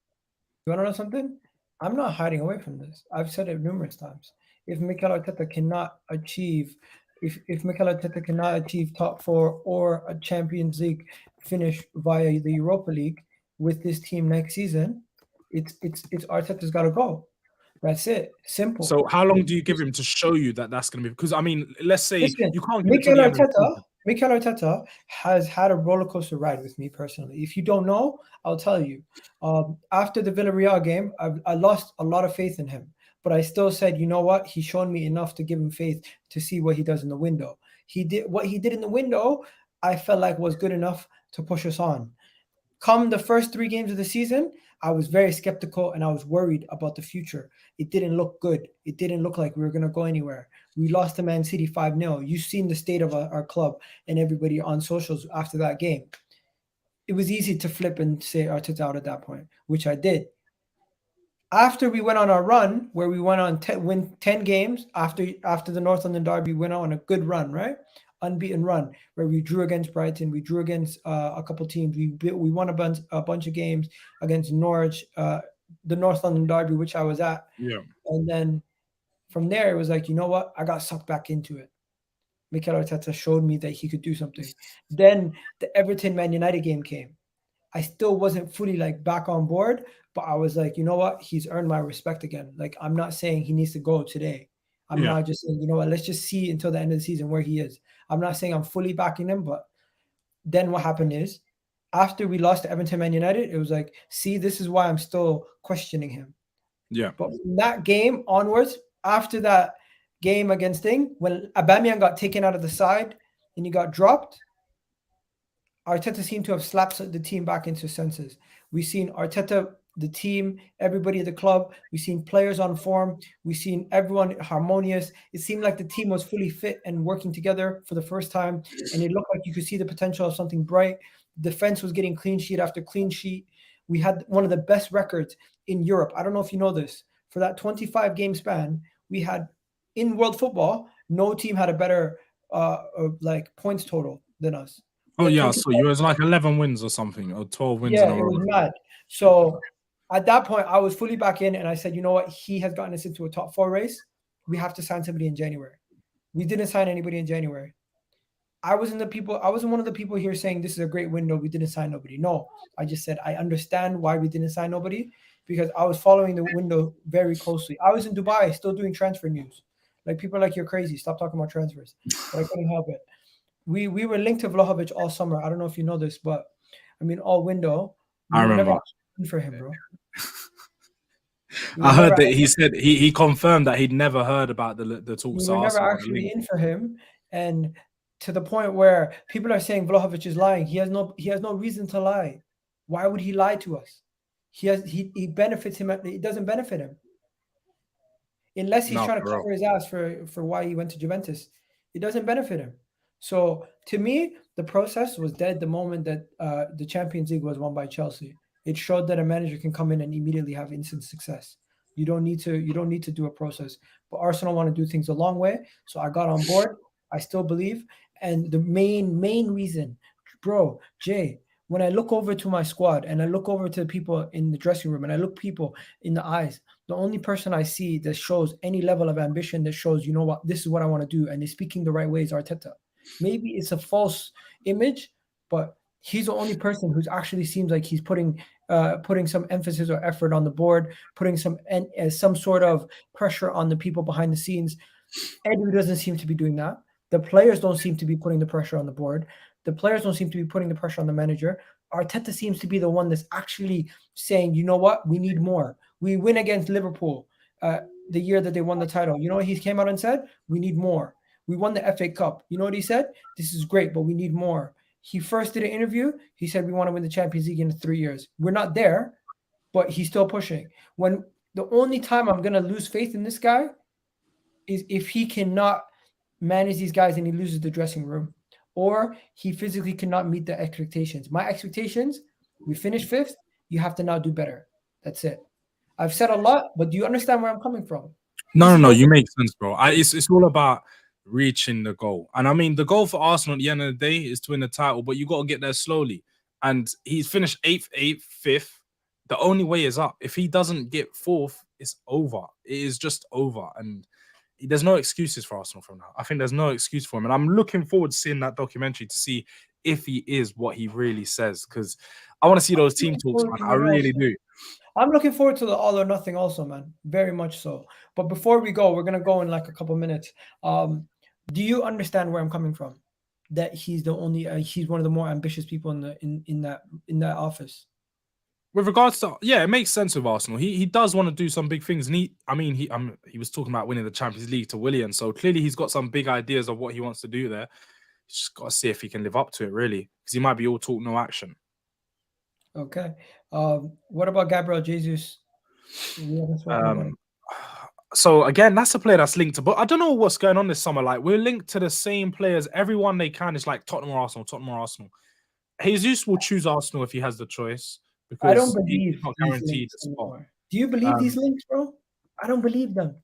Speaker 1: You want to know something? I'm not hiding away from this. I've said it numerous times. If Mikel Arteta cannot achieve, if Mikel Arteta cannot achieve top 4 or a Champions League finish via the Europa League with this team next season, it's Arteta's got to go. That's it. Simple.
Speaker 2: So how long do you give him to show you that that's going to be? Because I mean, let's say
Speaker 1: Listen,
Speaker 2: you can't give it to the end of the season.
Speaker 1: Mikel Arteta has had a roller coaster ride with me personally. If you don't know, I'll tell you. After the Villarreal game, I lost a lot of faith in him, but I still said, you know what? He's shown me enough to give him faith to see what he does in the window. what he did in the window, I felt like was good enough to push us on. Come the first 3 games of the season, I was very skeptical and I was worried about the future. It didn't look good. It didn't look like we were going to go anywhere. We lost to Man City 5-0. You've seen the state of our club and everybody on socials after that game. It was easy to flip and say Arteta out at that point, which I did. After we went on our run, where we went on win 10 games, after the North London derby, went on a good run, right? Unbeaten run, where we drew against Brighton, we drew against a couple teams, we won a bunch of games against Norwich, the North London derby, which I was at.
Speaker 2: Yeah.
Speaker 1: And then from there, it was like, you know what? I got sucked back into it. Mikel Arteta showed me that he could do something. Then the Everton Man United game came. I still wasn't fully like back on board, but I was like, you know what? He's earned my respect again. Like, I'm not saying he needs to go today. I'm not just saying, you know what, let's just see until the end of the season where he is. I'm not saying I'm fully backing him, but then what happened is after we lost to Everton Man United, it was like, see, this is why I'm still questioning him.
Speaker 2: Yeah.
Speaker 1: But from that game onwards, after that game against when Aubameyang got taken out of the side and he got dropped, Arteta seemed to have slapped the team back into senses. We've seen Arteta, the team, everybody at the club. We've seen players on form. We've seen everyone harmonious. It seemed like the team was fully fit and working together for the first time. And it looked like you could see the potential of something bright. Defense was getting clean sheet after clean sheet. We had one of the best records in Europe. I don't know if you know this. For that 25-game span, we had in world football, no team had a better like points total than us.
Speaker 2: Oh yeah, so you was like 11 wins or something, or 12 wins in a row.
Speaker 1: Yeah, it was mad. So at that point, I was fully back in, and I said, you know what? He has gotten us into a top 4 race. We have to sign somebody in January. We didn't sign anybody in January. I wasn't one of the people here saying this is a great window. We didn't sign nobody. No, I just said I understand why we didn't sign nobody, because I was following the window very closely. I was in Dubai still doing transfer news. Like, people are like, you're crazy. Stop talking about transfers. But I couldn't help it. We were linked to Vlahovic all summer. I don't know if you know this, but I mean, all window.
Speaker 2: I remember
Speaker 1: in for him, bro.
Speaker 2: I heard that he said he confirmed that he'd never heard about the talks.
Speaker 1: We were never actually in for him, and to the point where people are saying Vlahovic is lying. He has no reason to lie. Why would he lie to us? He benefits him. It doesn't benefit him unless he's trying to cover his ass for why he went to Juventus. It doesn't benefit him. So to me, the process was dead the moment that the Champions League was won by Chelsea. It showed that a manager can come in and immediately have instant success. You don't need to do a process. But Arsenal want to do things a long way. So I got on board. I still believe. And the main reason, bro, Jay, when I look over to my squad and I look over to the people in the dressing room and I look people in the eyes, the only person I see that shows any level of ambition, that shows, you know what, this is what I want to do, and is speaking the right way, is Arteta. Maybe it's a false image, but he's the only person who's actually seems like he's putting some emphasis or effort on the board, putting some sort of pressure on the people behind the scenes. Edu doesn't seem to be doing that. The players don't seem to be putting the pressure on the board. The players don't seem to be putting the pressure on the manager. Arteta seems to be the one that's actually saying, you know what, we need more. We win against Liverpool the year that they won the title. You know what he came out and said? We need more. We won the FA Cup. You know what he said? This is great, but we need more. He first did an interview. He said, we want to win the Champions League in 3 years. We're not there, but he's still pushing. When the only time I'm going to lose faith in this guy is if he cannot manage these guys and he loses the dressing room, or he physically cannot meet the expectations. My expectations, we finished 5th. You have to now do better. That's it. I've said a lot, but do you understand where I'm coming from?
Speaker 2: No. You make sense, bro. It's all about reaching the goal. And I mean, the goal for Arsenal at the end of the day is to win the title, but you got to get there slowly. And he's finished 8th, 5th. The only way is up. If he doesn't get 4th, it's over. It is just over. And there's no excuses for Arsenal from now. I think there's no excuse for him. And I'm looking forward to seeing that documentary to see if he is what he really says, because I want to see those team talks, man. I really do.
Speaker 1: I'm looking forward to the all or nothing also, man. Very much so. But before we go, we're going to go in like a couple minutes. Do you understand where I'm coming from? That he's the only he's one of the more ambitious people in that office.
Speaker 2: with regards to, yeah, it makes sense with Arsenal. He does want to do some big things, and he was talking about winning the Champions League to Willian, so clearly he's got some big ideas of what he wants to do there. He's just got to see if he can live up to it, really, because he might be all talk, no action.
Speaker 1: Okay. What about Gabriel Jesus? We haven't spoken about him.
Speaker 2: So again, that's a player that's linked to, but I don't know what's going on this summer. Like, we're linked to the same players. Everyone they can is like Tottenham or Arsenal, Tottenham or Arsenal. Jesus will choose Arsenal if he has the choice,
Speaker 1: I don't
Speaker 2: because he's
Speaker 1: believe
Speaker 2: not
Speaker 1: these
Speaker 2: guaranteed
Speaker 1: links
Speaker 2: a spot.
Speaker 1: anymore. Do you believe these links, bro? I don't believe them.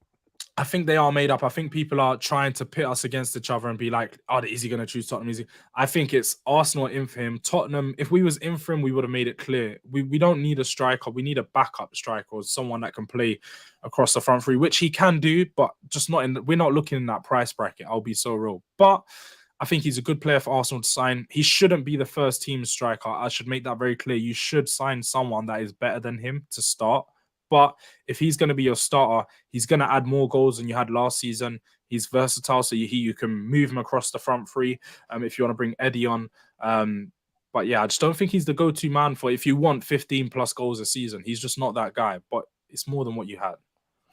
Speaker 2: I think they are made up. I think people are trying to pit us against each other and be like, oh, is he going to choose Tottenham? I think it's Arsenal in for him. Tottenham, if we was in for him, we would have made it clear. We don't need a striker. We need a backup striker, or someone that can play across the front three, which he can do, but just not in. We're not looking in that price bracket. I'll be so real. But I think he's a good player for Arsenal to sign. He shouldn't be the first team striker. I should make that very clear. You should sign someone that is better than him to start. But if he's going to be your starter, he's going to add more goals than you had last season. He's versatile, so you can move him across the front three if you want to bring Eddie on. But yeah, I just don't think he's the go-to man for if you want 15 plus goals a season. He's just not that guy, but it's more than what you had.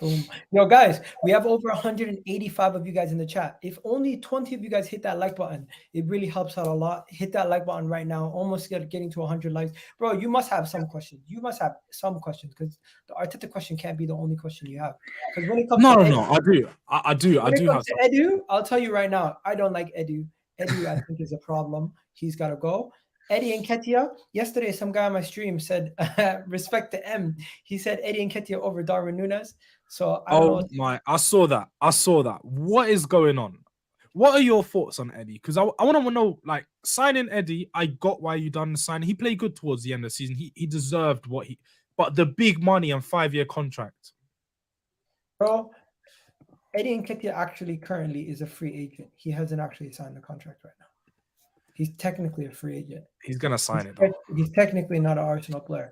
Speaker 1: Boom. Yo, guys, we have over 185 of you guys in the chat. If only 20 of you guys hit that like button, it really helps out a lot. Hit that like button right now. Almost getting to 100 likes. Bro, you must have some questions. You must have some questions, because the Arteta question can't be the only question you have. Because when it comes to Edu,
Speaker 2: I do.
Speaker 1: When it comes to Edu, I'll tell you right now, I don't like Edu. Edu, I think, is a problem. He's got to go. Eddie Nketiah, yesterday some guy on my stream said, respect to M. He said Eddie Nketiah over Darwin Núñez. So I don't know.
Speaker 2: I saw that. What is going on? What are your thoughts on Eddie? Because I want to know, like, signing Eddie, I got why you done the signing. He played good towards the end of the season. He deserved but the big money and 5-year contract.
Speaker 1: Bro, Eddie Nketiah actually currently is a free agent. He hasn't actually signed a contract right now. He's technically a free agent.
Speaker 2: He's gonna sign it though.
Speaker 1: He's technically not an Arsenal player.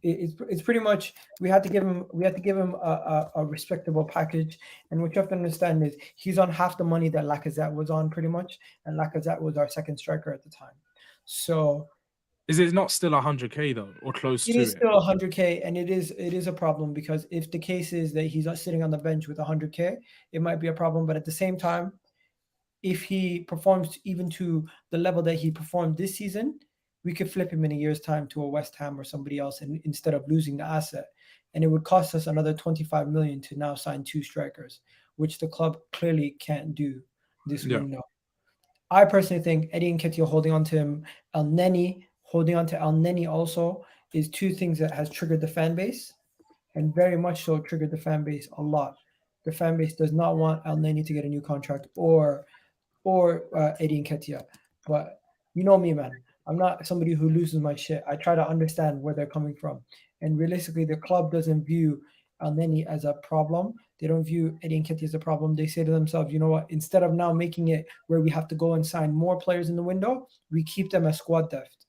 Speaker 1: It's pretty much we had to give him a respectable package, and what you have to understand is he's on half the money that Lacazette was on, pretty much, and Lacazette was our second striker at the time. So
Speaker 2: is it not still 100K though, or close to it?
Speaker 1: It is still 100K, and it is a problem, because if the case is that he's sitting on the bench with 100K, it might be a problem. But at the same time, if he performs even to the level that he performed this season, we could flip him in a year's time to a West Ham or somebody else, and instead of losing the asset. And it would cost us another 25 million to now sign 2 strikers, which the club clearly can't do this window. I personally think Eddie Nketiah holding on to him, holding on to Elneny also, is 2 things that has triggered the fan base, and very much so triggered the fan base a lot. The fan base does not want Elneny to get a new contract or Eddie Nketiah. But you know me, man. I'm not somebody who loses my shit. I try to understand where they're coming from. And realistically, the club doesn't view Elneny as a problem. They don't view Eddie Nketiah as a problem. They say to themselves, you know what, instead of now making it where we have to go and sign more players in the window, we keep them as squad depth.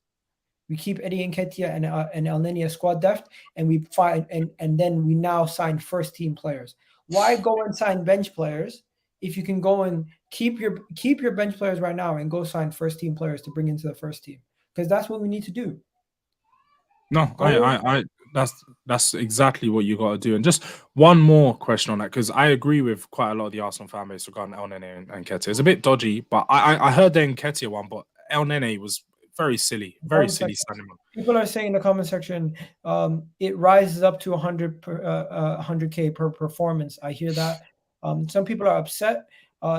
Speaker 1: We keep Eddie Nketiah and Elneny as squad depth, and we find and then we now sign first team players. Why go and sign bench players if you can go and keep your bench players right now and go sign first team players to bring into the first team? Because that's what we need to do.
Speaker 2: No, that's exactly what you got to do. And just one more question on that, because I agree with quite a lot of the Arsenal fan base regarding Elneny and Nketiah. It's a bit dodgy, but I heard the Nketiah one, but Elneny was very silly signing.
Speaker 1: People are saying in the comment section, it rises up to 100K per performance. I hear that. Some people are upset.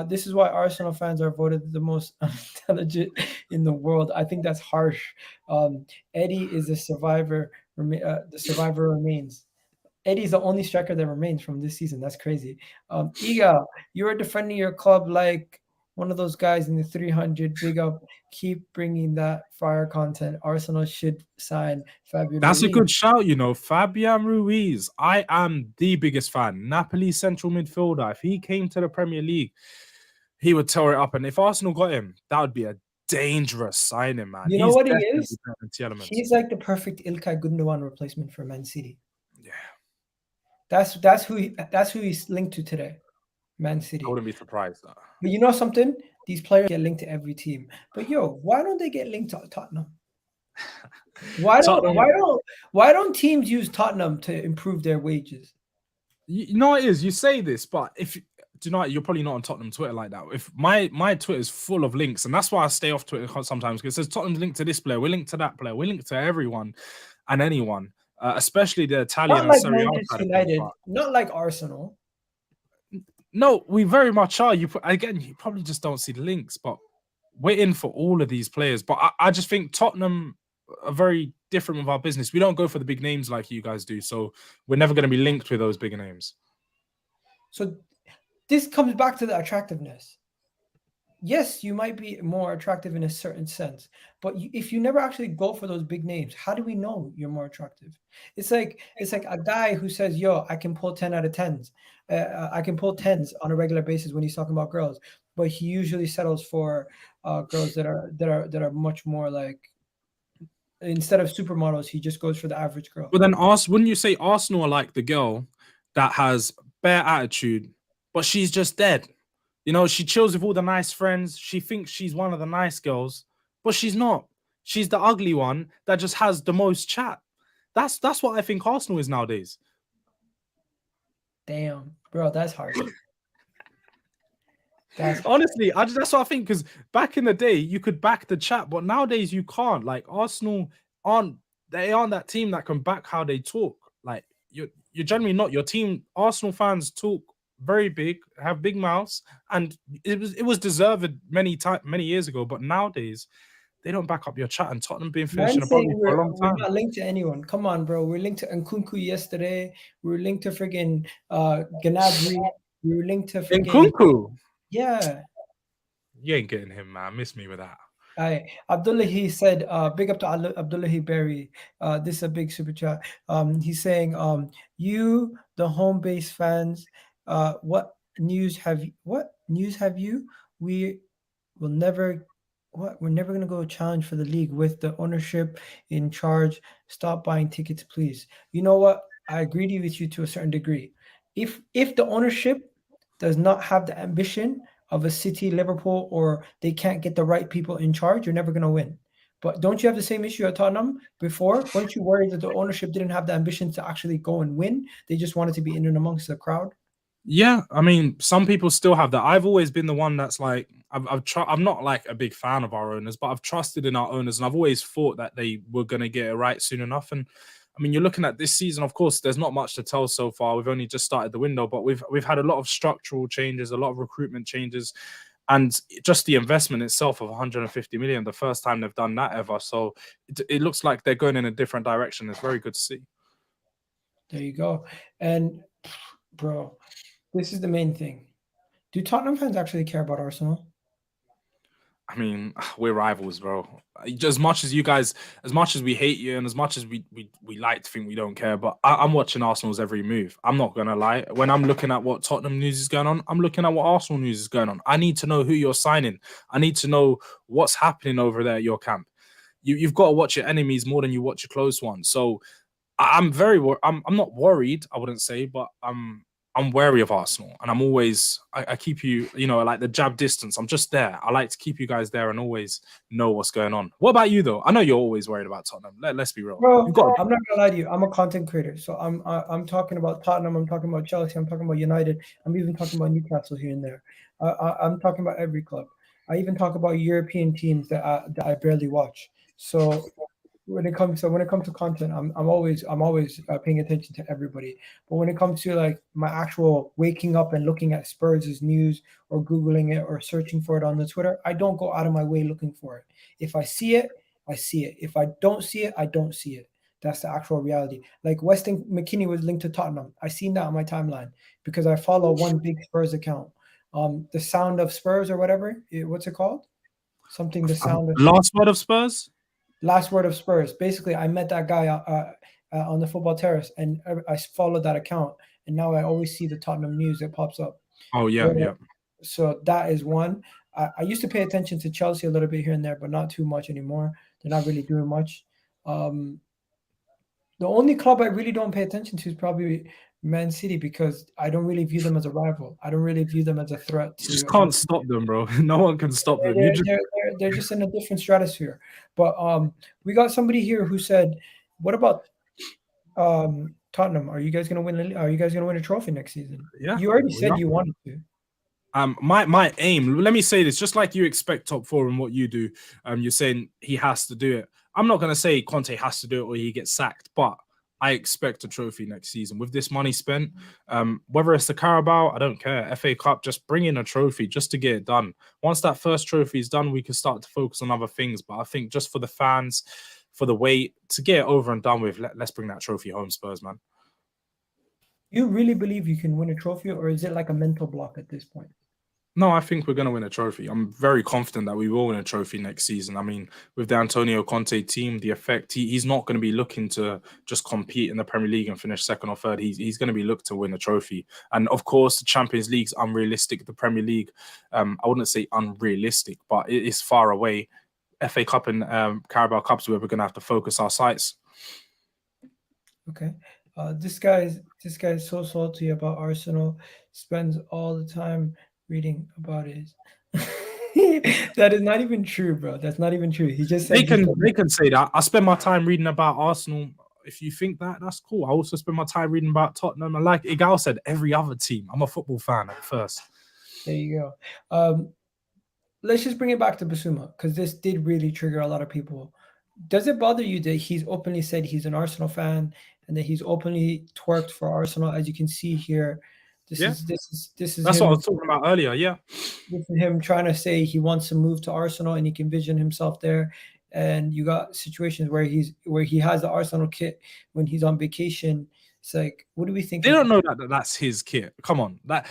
Speaker 1: This is why Arsenal fans are voted the most intelligent in the world. I think that's harsh. Eddie is a survivor. The survivor remains. Eddie's the only striker that remains from this season. That's crazy. Egal, you are defending your club like one of those guys in the 300. Big up. Keep bringing that fire content. Arsenal should sign Fabian
Speaker 2: That's
Speaker 1: Ruiz.
Speaker 2: A good shout, Fabian Ruiz. I am the biggest fan. Napoli central midfielder. If he came to the Premier League, he would tear it up. And if Arsenal got him, that would be a dangerous signing, man.
Speaker 1: You know what he is? He's like the perfect Ilkay Gundogan replacement for Man City.
Speaker 2: Yeah.
Speaker 1: That's who he's linked to today. Man City.
Speaker 2: I wouldn't be surprised though.
Speaker 1: But you know something? These players get linked to every team. But why don't they get linked to Tottenham? Why Why don't teams use Tottenham to improve their wages?
Speaker 2: You know what it is. You say this, but if do you know what, you're probably not on Tottenham Twitter like that. If my Twitter is full of links, and that's why I stay off Twitter sometimes, because it says Tottenham's linked to this player, we're linked to that player, we're linked to everyone and anyone, especially the Italian
Speaker 1: Not
Speaker 2: and
Speaker 1: like
Speaker 2: Serie A
Speaker 1: Manchester
Speaker 2: side of things.
Speaker 1: United,
Speaker 2: But
Speaker 1: not like Arsenal.
Speaker 2: no, we very much are. You probably just don't see the links, but we're in for all of these players. But I just think Tottenham are very different with our business. We don't go for the big names like you guys do, so we're never going to be linked with those big names.
Speaker 1: So this comes back to the attractiveness. Yes, you might be more attractive in a certain sense, but if you never actually go for those big names, how do we know you're more attractive? It's like a guy who says, "Yo, I can pull 10 out of 10s. I can pull 10s on a regular basis," when he's talking about girls, but he usually settles for girls that are much more like, instead of supermodels, he just goes for the average girl.
Speaker 2: But then wouldn't you say Arsenal are like the girl that has bare attitude, but she's just dead? You know, she chills with all the nice friends. She thinks she's one of the nice girls, but she's not. She's the ugly one that just has the most chat. That's what I think Arsenal is nowadays.
Speaker 1: Damn, bro, that's harsh.
Speaker 2: Honestly, that's what I think. Because back in the day, you could back the chat, but nowadays you can't. Like Arsenal aren't that team that can back how they talk. Like you're generally not. Your team, Arsenal fans talk very big, have big mouths, and it was deserved many years ago. But nowadays, they don't back up your chat. And Tottenham been finishing above you for a long time.
Speaker 1: We're not linked to anyone. Come on, bro. We're linked to Nkunku yesterday. We were linked to friggin' Gnabry. We were linked to friggin'
Speaker 2: Nkunku.
Speaker 1: Yeah.
Speaker 2: You ain't getting him, man. Miss me with that.
Speaker 1: Abdullahi said, big up to Abdullahi Berry. This is a big super chat. He's saying, you, the home base fans, what news have you? We will never we're never gonna go challenge for the league with the ownership in charge. Stop buying tickets, please. You know what? I agree with you to a certain degree. If the ownership does not have the ambition of a City, Liverpool, or they can't get the right people in charge, you're never going to win. But don't you have the same issue at Tottenham before? Weren't you worried that the ownership didn't have the ambition to actually go and win? They just wanted to be in and amongst the crowd?
Speaker 2: Yeah, I mean, some people still have that. I've always been the one that's like, I'm not like a big fan of our owners, but I've trusted in our owners, and I've always thought that they were going to get it right soon enough. And I mean, you're looking at this season, of course, there's not much to tell so far. We've only just started the window, but we've had a lot of structural changes, a lot of recruitment changes, and just the investment itself of 150 million, the first time they've done that ever. So it looks like they're going in a different direction. It's very good to see.
Speaker 1: There you go. And bro, this is the main thing. Do Tottenham fans actually care about Arsenal?
Speaker 2: I mean, we're rivals, bro. As much as you guys, as much as we hate you, and as much as we like to think we don't care, but I'm watching Arsenal's every move. I'm not gonna lie. When I'm looking at what Tottenham news is going on, I'm looking at what Arsenal news is going on. I need to know who you're signing. I need to know what's happening over there at your camp. You've got to watch your enemies more than you watch your close ones. So I'm not worried, I wouldn't say, but I'm wary of Arsenal, and I'm always I keep you, like the jab distance. I'm just there. I like to keep you guys there and always know what's going on. What about you though? I know you're always worried about Tottenham. Let's be real.
Speaker 1: Bro, I'm not gonna lie to you. I'm a content creator, so I'm talking about Tottenham. I'm talking about Chelsea. I'm talking about United. I'm even talking about Newcastle here and there. I'm talking about every club. I even talk about European teams that I barely watch. So when it comes to content, I'm always paying attention to everybody. But when it comes to like my actual waking up and looking at Spurs' news or Googling it or searching for it on the Twitter, I don't go out of my way looking for it. If I see it, I see it. If I don't see it, I don't see it. That's the actual reality. Like Weston McKennie was linked to Tottenham. I seen that on my timeline because I follow one big Spurs account. The Sound of Spurs or whatever. What's it called? Something. The Sound of
Speaker 2: Last Word of Spurs.
Speaker 1: Last Word of Spurs. Basically, I met that guy on the football terrace, and I followed that account, and now I always see the Tottenham news that pops up.
Speaker 2: Oh yeah, yeah.
Speaker 1: So that is one. I used to pay attention to Chelsea a little bit here and there, but not too much anymore. They're not really doing much. The only club I really don't pay attention to is probably Man City, because I don't really view them as a rival. I don't really view them as a threat.
Speaker 2: You just can't stop them, bro. No one can stop them.
Speaker 1: They're just in a different stratosphere. But we got somebody here who said, what about Tottenham, are you guys gonna win? Are you guys gonna win a trophy next season?
Speaker 2: Yeah,
Speaker 1: You already
Speaker 2: we
Speaker 1: said
Speaker 2: are.
Speaker 1: you wanted to.
Speaker 2: My aim, let me say this, just like you expect top four and what you do, you're saying he has to do it. I'm not going to say Conte has to do it or he gets sacked, but I expect a trophy next season. With this money spent, whether it's the Carabao, I don't care. FA Cup, just bring in a trophy just to get it done. Once that first trophy is done, we can start to focus on other things. But I think just for the fans, for the wait, to get it over and done with, let's bring that trophy home, Spurs, man.
Speaker 1: You really believe you can win a trophy, or is it like a mental block at this point?
Speaker 2: No, I think we're going to win a trophy. I'm very confident that we will win a trophy next season. I mean, with the Antonio Conte team, the effect, he's not going to be looking to just compete in the Premier League and finish second or third. He's going to be looking to win a trophy. And of course, the Champions League's unrealistic. The Premier League, I wouldn't say unrealistic, but it is far away. FA Cup and Carabao Cups where we're going to have to focus our sights.
Speaker 1: Okay. This guy's so salty about Arsenal, spends all the time reading about it. That is not even true, bro. That's not even true. He just said
Speaker 2: they can say that. I spend my time reading about Arsenal. If you think that, that's cool. I also spend my time reading about Tottenham. And like Egal said, every other team. I'm a football fan at first.
Speaker 1: There you go. Let's just bring it back to Bissouma, because this did really trigger a lot of people. Does it bother you that he's openly said he's an Arsenal fan and that he's openly twerked for Arsenal, as you can see here? This is
Speaker 2: that's what I was talking about earlier. Yeah,
Speaker 1: this is him trying to say he wants to move to Arsenal and he can vision himself there. And you got situations where he has the Arsenal kit when he's on vacation. It's like, what do we think?
Speaker 2: They don't know that that's his kit. Come on, that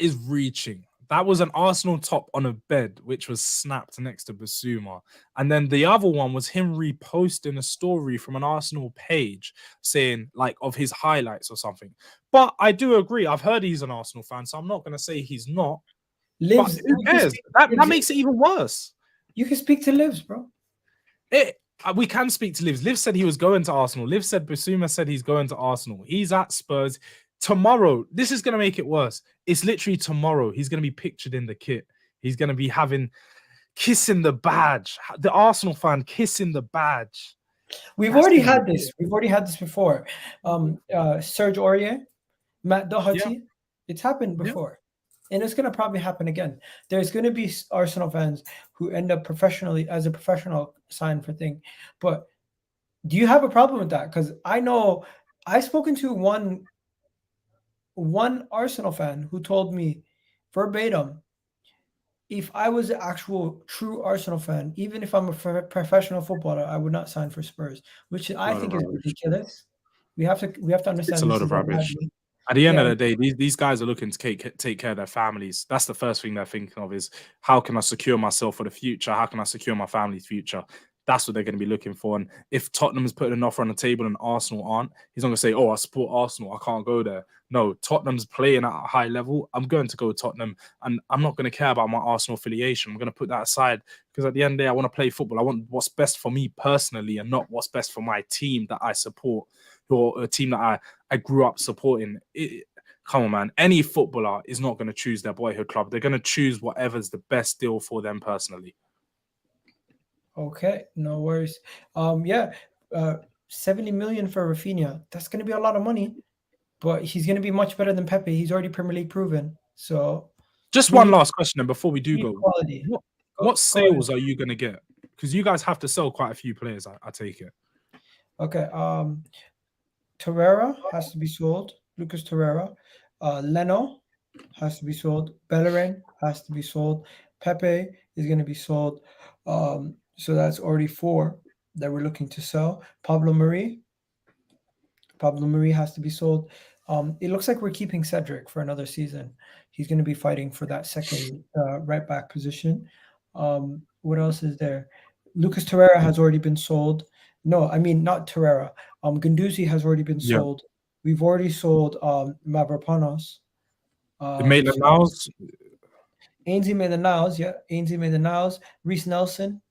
Speaker 2: is reaching. That was an Arsenal top on a bed, which was snapped next to Bissouma. And then the other one was him reposting a story from an Arsenal page saying, like, of his highlights or something. But I do agree. I've heard he's an Arsenal fan, so I'm not going to say he's not. Livs, who cares? That makes it even worse.
Speaker 1: You can speak to Livs, bro.
Speaker 2: We can speak to Livs. Livs said he was going to Arsenal. Livs said Bissouma said he's going to Arsenal. He's at Spurs. Tomorrow, this is going to make it worse. It's literally tomorrow. He's going to be pictured in the kit. He's going to be kissing the badge. The Arsenal fan kissing the badge.
Speaker 1: We've already had this. We've already had this before. Serge Aurier, Matt Doherty. Yeah. It's happened before. Yeah. And it's going to probably happen again. There's going to be Arsenal fans who end up as a professional sign for thing. But do you have a problem with that? Because I know I've spoken to one Arsenal fan who told me verbatim, if I was an actual true Arsenal fan, even if I'm a professional footballer, I would not sign for Spurs, which I think is ridiculous. We have to understand.
Speaker 2: It's a lot of rubbish. At the end of the day, these guys are looking to take care of their families. That's the first thing they're thinking of is, how can I secure myself for the future? How can I secure my family's future? That's what they're going to be looking for. And if Tottenham is putting an offer on the table and Arsenal aren't, he's not going to say, oh, I support Arsenal, I can't go there. No, Tottenham's playing at a high level. I'm going to go to Tottenham, and I'm not going to care about my Arsenal affiliation. I'm going to put that aside, because at the end of the day, I want to play football. I want what's best for me personally and not what's best for my team that I support, or a team that I grew up supporting. Come on, man. Any footballer is not going to choose their boyhood club. They're going to choose whatever's the best deal for them personally.
Speaker 1: Okay, no worries. 70 million for Raphinha. That's going to be a lot of money, but he's going to be much better than Pepe. He's already Premier League proven. So,
Speaker 2: just one last question, and before we do go,
Speaker 1: quality.
Speaker 2: What sales are you going to get? Because you guys have to sell quite a few players. I take it.
Speaker 1: Okay. Torreira has to be sold. Lucas Torreira. Leno has to be sold. Bellerin has to be sold. Pepe is going to be sold. So that's already 4 that we're looking to sell. Pablo Mari has to be sold. It looks like we're keeping Cedric for another season. He's going to be fighting for that second right back position. What else is there? Lucas Torreira has already been sold. No, I mean, not Torreira. Guendouzi has already been sold. We've already sold Mavropanos.
Speaker 2: Maitland-Niles.
Speaker 1: Ainsley Maitland-Niles, yeah. Ainsley Maitland-Niles. Reece Nelson.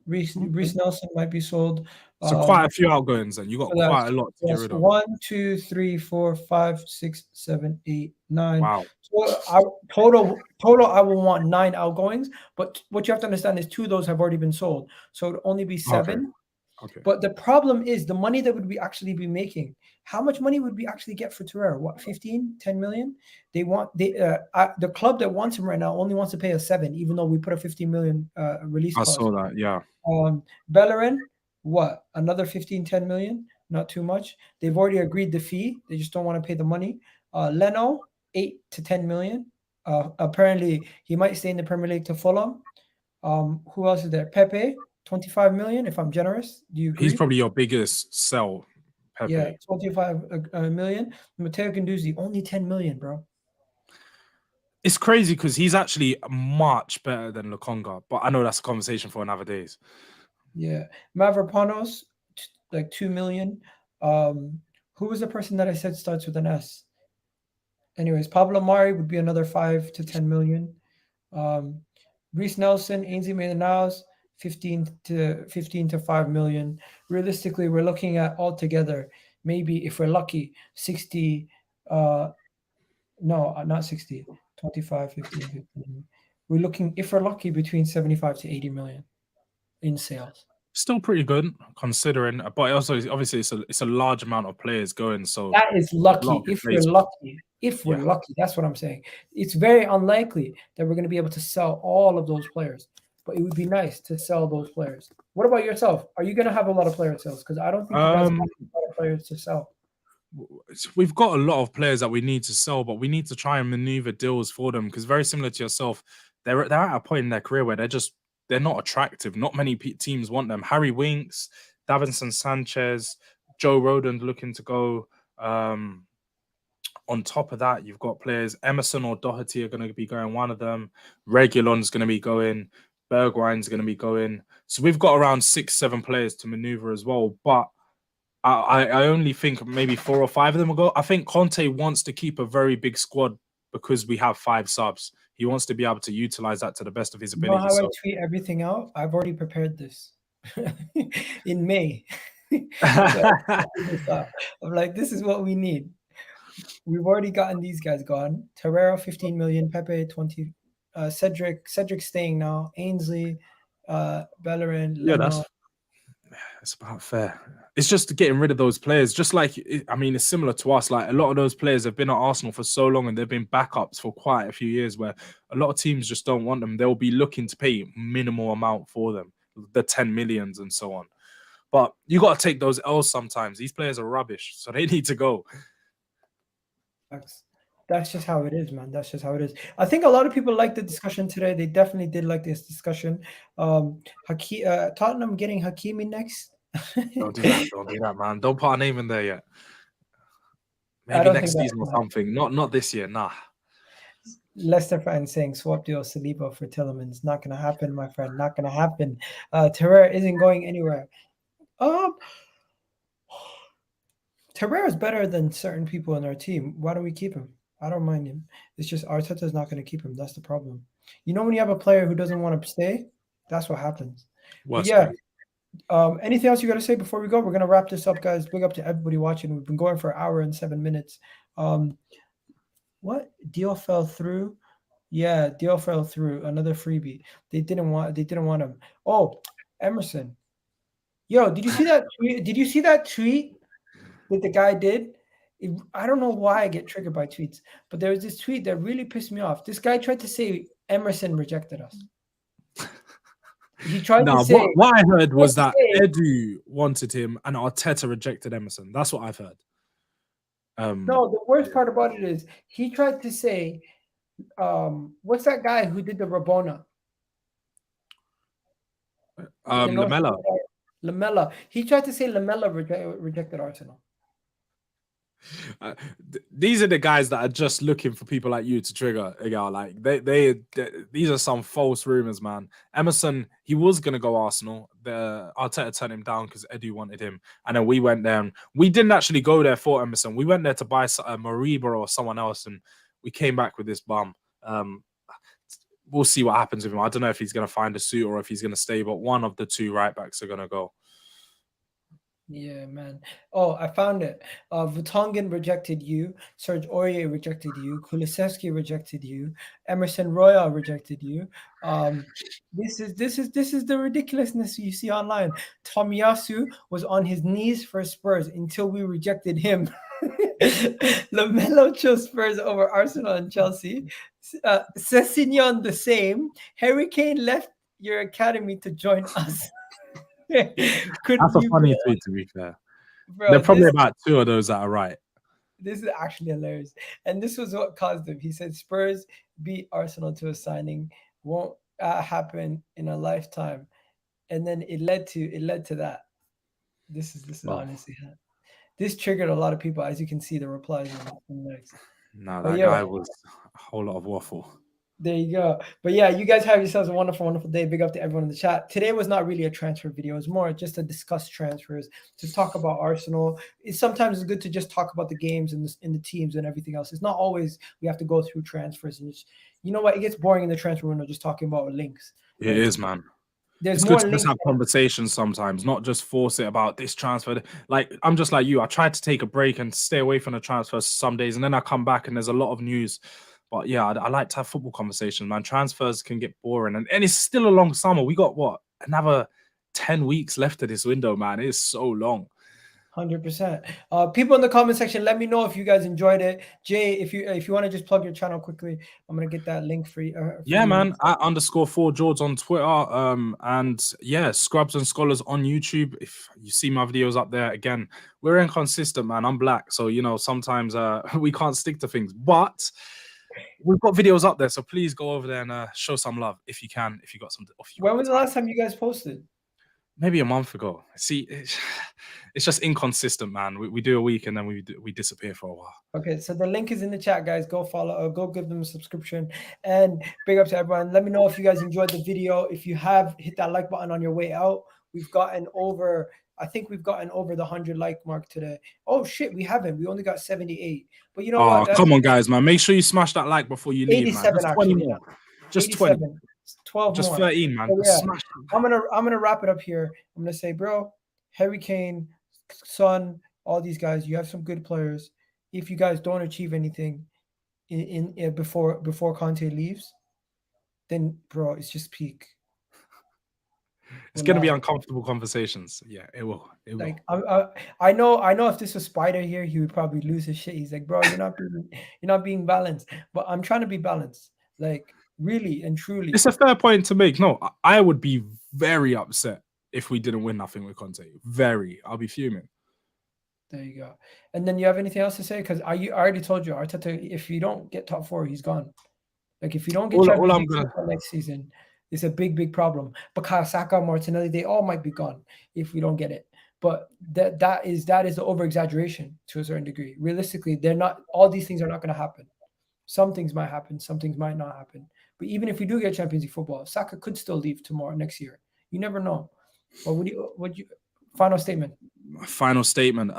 Speaker 1: Reece Nelson might be sold.
Speaker 2: So quite a few outgoings, and you got quite a lot to get rid of.
Speaker 1: 1, 2, 3, 4, 5, 6, 7, 8, 9.
Speaker 2: Wow.
Speaker 1: So total, I will want 9 outgoings. But what you have to understand is 2 of those have already been sold. So it would only be 7.
Speaker 2: Okay.
Speaker 1: But the problem is the money that would we actually be making. How much money would we actually get for Torreira? What, 15, 10 million? The club that wants him right now only wants to pay us 7, even though we put a 15 million release
Speaker 2: I
Speaker 1: clause.
Speaker 2: saw that, yeah.
Speaker 1: Bellerin, what? Another 15, 10 million? Not too much. They've already agreed the fee. They just don't want to pay the money. Leno, 8 to 10 million. Apparently, he might stay in the Premier League to Fulham. Who else is there? Pepe, 25 million, if I'm generous. Do you agree?
Speaker 2: He's probably your biggest sell, Pepe.
Speaker 1: Yeah, 25 million. Matteo Guendouzi, only 10 million, bro.
Speaker 2: It's crazy because he's actually much better than Lokonga, but I know that's a conversation for another days.
Speaker 1: Yeah. Mavropanos, like 2 million. Who was the person that I said starts with an S? Anyways, Pablo Mari would be another 5 to 10 million. Reece Nelson, Ainsley Maitland-Niles, 15 to 5 million. Realistically, we're looking at altogether, maybe if we're lucky, 60. No, not 60. 25, 15, 15. We're looking, if we're lucky, between 75 to 80 million in sales.
Speaker 2: Still pretty good considering, but also obviously it's a large amount of players going. So
Speaker 1: that is lucky. If we're lucky, lucky, that's what I'm saying. It's very unlikely that we're going to be able to sell all of those players, but it would be nice to sell those players. What about yourself? Are you going to have a lot of player sales? Because I don't think you guys have a lot of players to sell.
Speaker 2: We've got a lot of players that we need to sell, but we need to try and maneuver deals for them because very similar to yourself, they're at a point in their career where they're not attractive. Not many teams want them. Harry Winks, Davinson Sanchez, Joe Rodon looking to go. On top of that, you've got players Emerson or Doherty are going to be going. One of them, Reguilon's going to be going. Bergwijn's going to be going. So we've got around 6-7 players to maneuver as well. But I only think maybe 4 or 5 of them will go. I think Conte wants to keep a very big squad because we have 5 subs. He wants to be able to utilize that to the best of his ability.
Speaker 1: You know how I tweet everything out? I've already prepared this in May. I'm like, this is what we need. We've already gotten these guys gone. Torreira, 15 million. Pepe, 20. Cedric staying now. Ainsley, Bellerin, Leno.
Speaker 2: It's about fair. It's just getting rid of those players. Just like, I mean, it's similar to us. Like a lot of those players have been at Arsenal for so long and they've been backups for quite a few years where a lot of teams just don't want them. They'll be looking to pay minimal amount for them, the 10 millions and so on. But you got to take those L's sometimes. These players are rubbish, so they need to go.
Speaker 1: That's just how it is, man. That's just how it is. I think a lot of people liked the discussion today. They definitely did like this discussion. Tottenham getting Hakimi next.
Speaker 2: Don't do that. Don't do that, man. Don't put our name in there yet. Maybe next season or something. Not this year. Nah.
Speaker 1: Leicester fans saying swap deal Saliba for Tielemans. Not going to happen, my friend. Not going to happen. Torreira isn't going anywhere. Torreira is better than certain people in our team. Why don't we keep him? I don't mind him. It's just Arteta's not going to keep him. That's the problem. You know when you have a player who doesn't want to stay, that's what happens. Anything else you got to say before we go? We're going to wrap this up, guys. Big up to everybody watching. We've been going for an hour and 7 minutes. What? Deal fell through? Yeah, deal fell through. Another freebie. They didn't want him. Oh, Emerson. Yo, did you see that tweet? Did you see that tweet that the guy did? I don't know why I get triggered by tweets, but there was this tweet that really pissed me off. This guy tried to say Emerson rejected us. He tried to say...
Speaker 2: What I heard was that Edu wanted him and Arteta rejected Emerson. That's what I've heard.
Speaker 1: No, the worst part about it is he tried to say, what's that guy who did the Rabona? Lamella. He tried to say Lamella rejected Arsenal.
Speaker 2: These are the guys that are just looking for people like you to trigger. Egal. Like these are some false rumors, man. Emerson, he was gonna go Arsenal. The Arteta turned him down because Edu wanted him, and then we went there. We didn't actually go there for Emerson. We went there to buy Mariba or someone else, and we came back with this bum. We'll see what happens with him. I don't know if he's gonna find a suit or if he's gonna stay, but one of the 2 right backs are gonna go.
Speaker 1: Yeah, man. Oh, I found it. Vertonghen rejected you. Serge Aurier rejected you. Kulusevski rejected you. Emerson Royal rejected you. Um, this is the ridiculousness you see online. Tomiyasu was on his knees for Spurs until we rejected him. Lamelo chose Spurs over Arsenal and Chelsea. Sessegnon the same. Harry Kane left your academy to join us. Couldn't
Speaker 2: That's a
Speaker 1: be
Speaker 2: funny
Speaker 1: more.
Speaker 2: tweet, to be fair. There are
Speaker 1: Bro,
Speaker 2: probably about 2 of those that are right.
Speaker 1: this is actually hilarious. And this was what caused him. He said Spurs beat Arsenal to a signing. Won't happen in a lifetime. And then it led to that. This is
Speaker 2: Well,
Speaker 1: honestly this triggered a lot of people, as you can see the replies in next.
Speaker 2: no,
Speaker 1: But
Speaker 2: that
Speaker 1: yeah,
Speaker 2: guy was a whole lot of waffle.
Speaker 1: there you go. But yeah, you guys have yourselves a wonderful, wonderful day. Big up to everyone in the chat. Today was not really a transfer video. It's more just to discuss transfers, to talk about Arsenal. Sometimes it's good to just talk about the games and the teams and everything else. It's not always we have to go through transfers. And just, you know what? It gets boring in the transfer window just talking about links.
Speaker 2: It is, man.
Speaker 1: There's
Speaker 2: It's good
Speaker 1: more
Speaker 2: to just
Speaker 1: links.
Speaker 2: have conversations sometimes, not just force it about this transfer. Like, I'm just like you. I tried to take a break and stay away from the transfers some days, and then I come back and there's a lot of news. But yeah, I like to have football conversations, man. Transfers can get boring, and it's still a long summer. We got what, another 10 weeks left of this window, man. It is so long.
Speaker 1: 100%. People in the comment section, let me know if you guys enjoyed it. Jay, if you want to just plug your channel quickly, I'm gonna get that link for you.
Speaker 2: Yeah, man. At _4George on Twitter. And yeah, Scrubs and Scholars on YouTube. If you see my videos up there, again, we're inconsistent, man. I'm black, so you know sometimes we can't stick to things, but we've got videos up there, so please go over there and show some love if you can. If you got some,
Speaker 1: When was the last time you guys posted?
Speaker 2: Maybe a month ago. See, it's just inconsistent, man. We do a week and then we disappear for a while.
Speaker 1: Okay, so the link is in the chat, guys. Go follow, go give them a subscription, and big up to everyone. Let me know if you guys enjoyed the video. If you have, hit that like button on your way out. We've gotten over, I think we've gotten over the 100 like mark today. Oh shit, we haven't. We only got 78. But you know what?
Speaker 2: Come on, guys, man. Make sure you smash that like before you leave, man. Just 20
Speaker 1: actually.
Speaker 2: more. Just 20.
Speaker 1: 12
Speaker 2: just
Speaker 1: more.
Speaker 2: 13, man.
Speaker 1: So, yeah,
Speaker 2: Smash.
Speaker 1: I'm gonna wrap it up here. I'm gonna say, bro, Harry Kane, Son, all these guys, you have some good players. If you guys don't achieve anything in before Conte leaves, then bro, it's just peak.
Speaker 2: It's gonna be uncomfortable conversations. Yeah, it will. It will.
Speaker 1: Like I know if this was Spider here, he would probably lose his shit. He's like, bro, you're not being balanced. But I'm trying to be balanced. Like really and truly.
Speaker 2: It's a fair point to make. No, I would be very upset if we didn't win nothing with Conte. I'll be fuming.
Speaker 1: There you go. And then you have anything else to say? Because I already told you, Arteta, if you don't get top 4, he's gone. Like if you don't get Champions League next season, it's a big, big problem. Because Saka, Martinelli, they all might be gone if we don't get it. But that is the over exaggeration to a certain degree. Realistically, they're not. All these things are not going to happen. Some things might happen. Some things might not happen. But even if we do get Champions League football, Saka could still leave next year. You never know. But would you final statement?
Speaker 2: Final statement.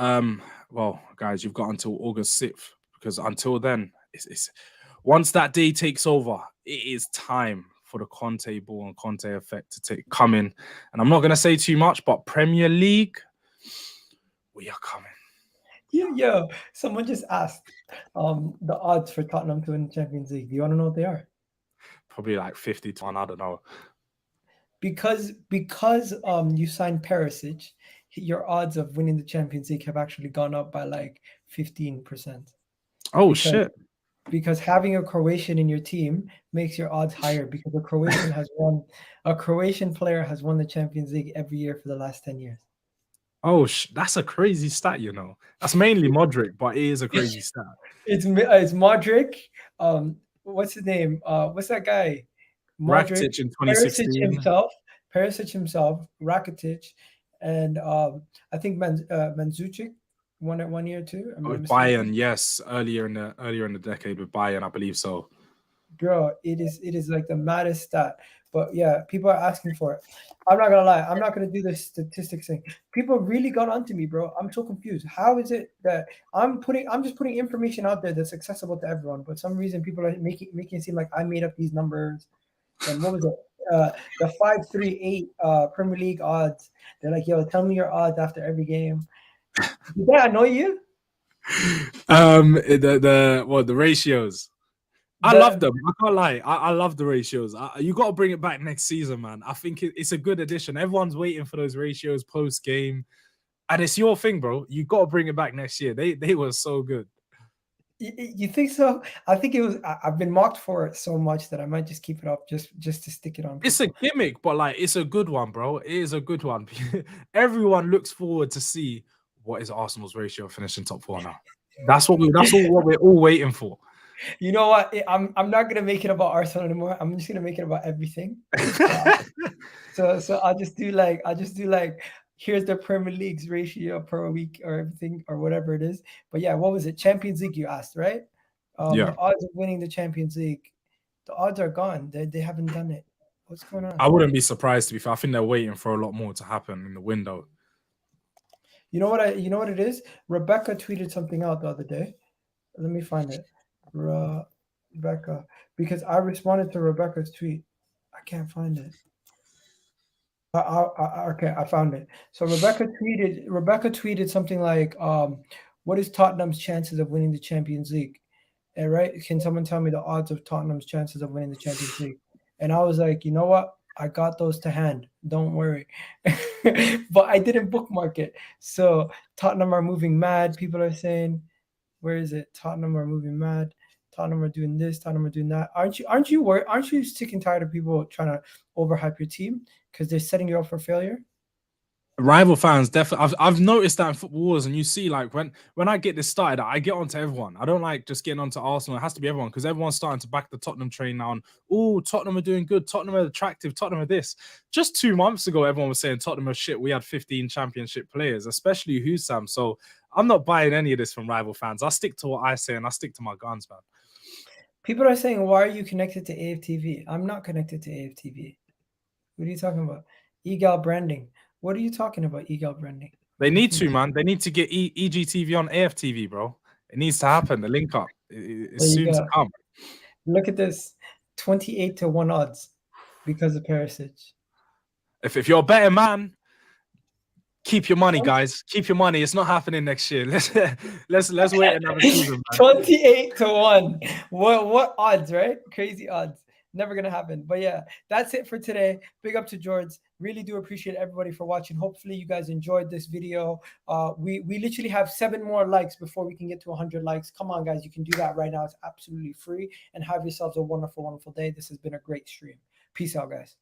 Speaker 2: Well, guys, you've got until August 6th because until then, it's once that day takes over, it is time for the Conte ball and Conte effect to come in. And I'm not going to say too much, but Premier League, we are coming.
Speaker 1: Yeah. Someone just asked the odds for Tottenham to win the Champions League. Do you want to know what they are?
Speaker 2: Probably like 50 to 1. I don't know.
Speaker 1: Because you signed Perisic, your odds of winning the Champions League have actually gone up by like 15%.
Speaker 2: Oh, shit.
Speaker 1: Because having a Croatian in your team makes your odds higher because a Croatian player has won the Champions League every year for the last 10 years.
Speaker 2: Oh, that's a crazy stat, you know. That's mainly Modric, but it is a crazy stat.
Speaker 1: It's Modric. What's his name? What's that guy?
Speaker 2: Rakitic in 2016.
Speaker 1: Perisic himself, Rakitic, and I think Mandzukic won it 1 year too.
Speaker 2: Bayern, yes, earlier in the decade with Bayern, I believe so.
Speaker 1: Bro, it is like the maddest stat. But yeah, people are asking for it. I'm not gonna lie, I'm not gonna do this statistics thing. People really got onto me, bro. I'm so confused. How is it that I'm just putting information out there that's accessible to everyone, but some reason people are making it seem like I made up these numbers. And what was it? the 538 Premier League odds. They're like, yo, tell me your odds after every game. Did that annoy you?
Speaker 2: The ratios. I
Speaker 1: The-
Speaker 2: love them. I can't lie. I love the ratios. You got to bring it back next season, man. I think it's a good addition. Everyone's waiting for those ratios post game, and it's your thing, bro. You got to bring it back next year. They were so good.
Speaker 1: You think so? I think it was. I've been mocked for it so much that I might just keep it up, just to stick it on.
Speaker 2: It's a gimmick, but like it's a good one, bro. It is a good one. Everyone looks forward to see what is Arsenal's ratio finishing top 4 now. That's what we're all waiting for.
Speaker 1: You know what? I'm not gonna make it about Arsenal anymore. I'm just gonna make it about everything. So I'll just do like here's the Premier League's ratio per week or everything or whatever it is. But yeah, what was it? Champions League you asked, right?
Speaker 2: Yeah.
Speaker 1: The odds of winning the Champions League, the odds are gone. They haven't done it. What's going on?
Speaker 2: I wouldn't be surprised to be fair. I think they're waiting for a lot more to happen in the window.
Speaker 1: You know what it is? Rebecca tweeted something out the other day. Let me find it. Rebecca, because I responded to Rebecca's tweet. I can't find it. Okay, I found it. So Rebecca tweeted something like, what is Tottenham's chances of winning the Champions League? And right, can someone tell me the odds of Tottenham's chances of winning the Champions League? And I was like, you know what? I got those to hand. Don't worry. But I didn't bookmark it. So Tottenham are moving mad. People are saying, where is it? Tottenham are moving mad. Tottenham are doing this. Tottenham are doing that. Aren't you worried? Aren't you sick and tired of people trying to overhype your team because they're setting you up for failure?
Speaker 2: Rival fans, definitely. I've noticed that in football wars, and you see, like when I get this started, I get onto everyone. I don't like just getting onto Arsenal. It has to be everyone because everyone's starting to back the Tottenham train now. And oh, Tottenham are doing good. Tottenham are attractive. Tottenham are this. Just 2 months ago, everyone was saying Tottenham are shit. We had 15 championship players, especially Husam. So I'm not buying any of this from rival fans. I stick to what I say and I stick to my guns, man.
Speaker 1: People are saying, why are you connected to AFTV? I'm not connected to AFTV. What are you talking about? Egal branding. What are you talking about, Egal branding?
Speaker 2: They need to, man. They need to get EGTV on AFTV, bro. It needs to happen. The link up. It's soon to come.
Speaker 1: Look at this. 28-1 odds because of Perisic.
Speaker 2: If you're a better man, keep your money, guys. Keep your money. It's not happening next year. Let's wait another season, man.
Speaker 1: 28-1. What odds, right? Crazy odds. Never gonna happen. But yeah, that's it for today. Big up to George. Really do appreciate everybody for watching. Hopefully you guys enjoyed this video. We literally have 7 more likes before we can get to 100 likes. Come on, guys, you can do that right now. It's absolutely free. And have yourselves a wonderful, wonderful day. This has been a great stream. Peace out, guys.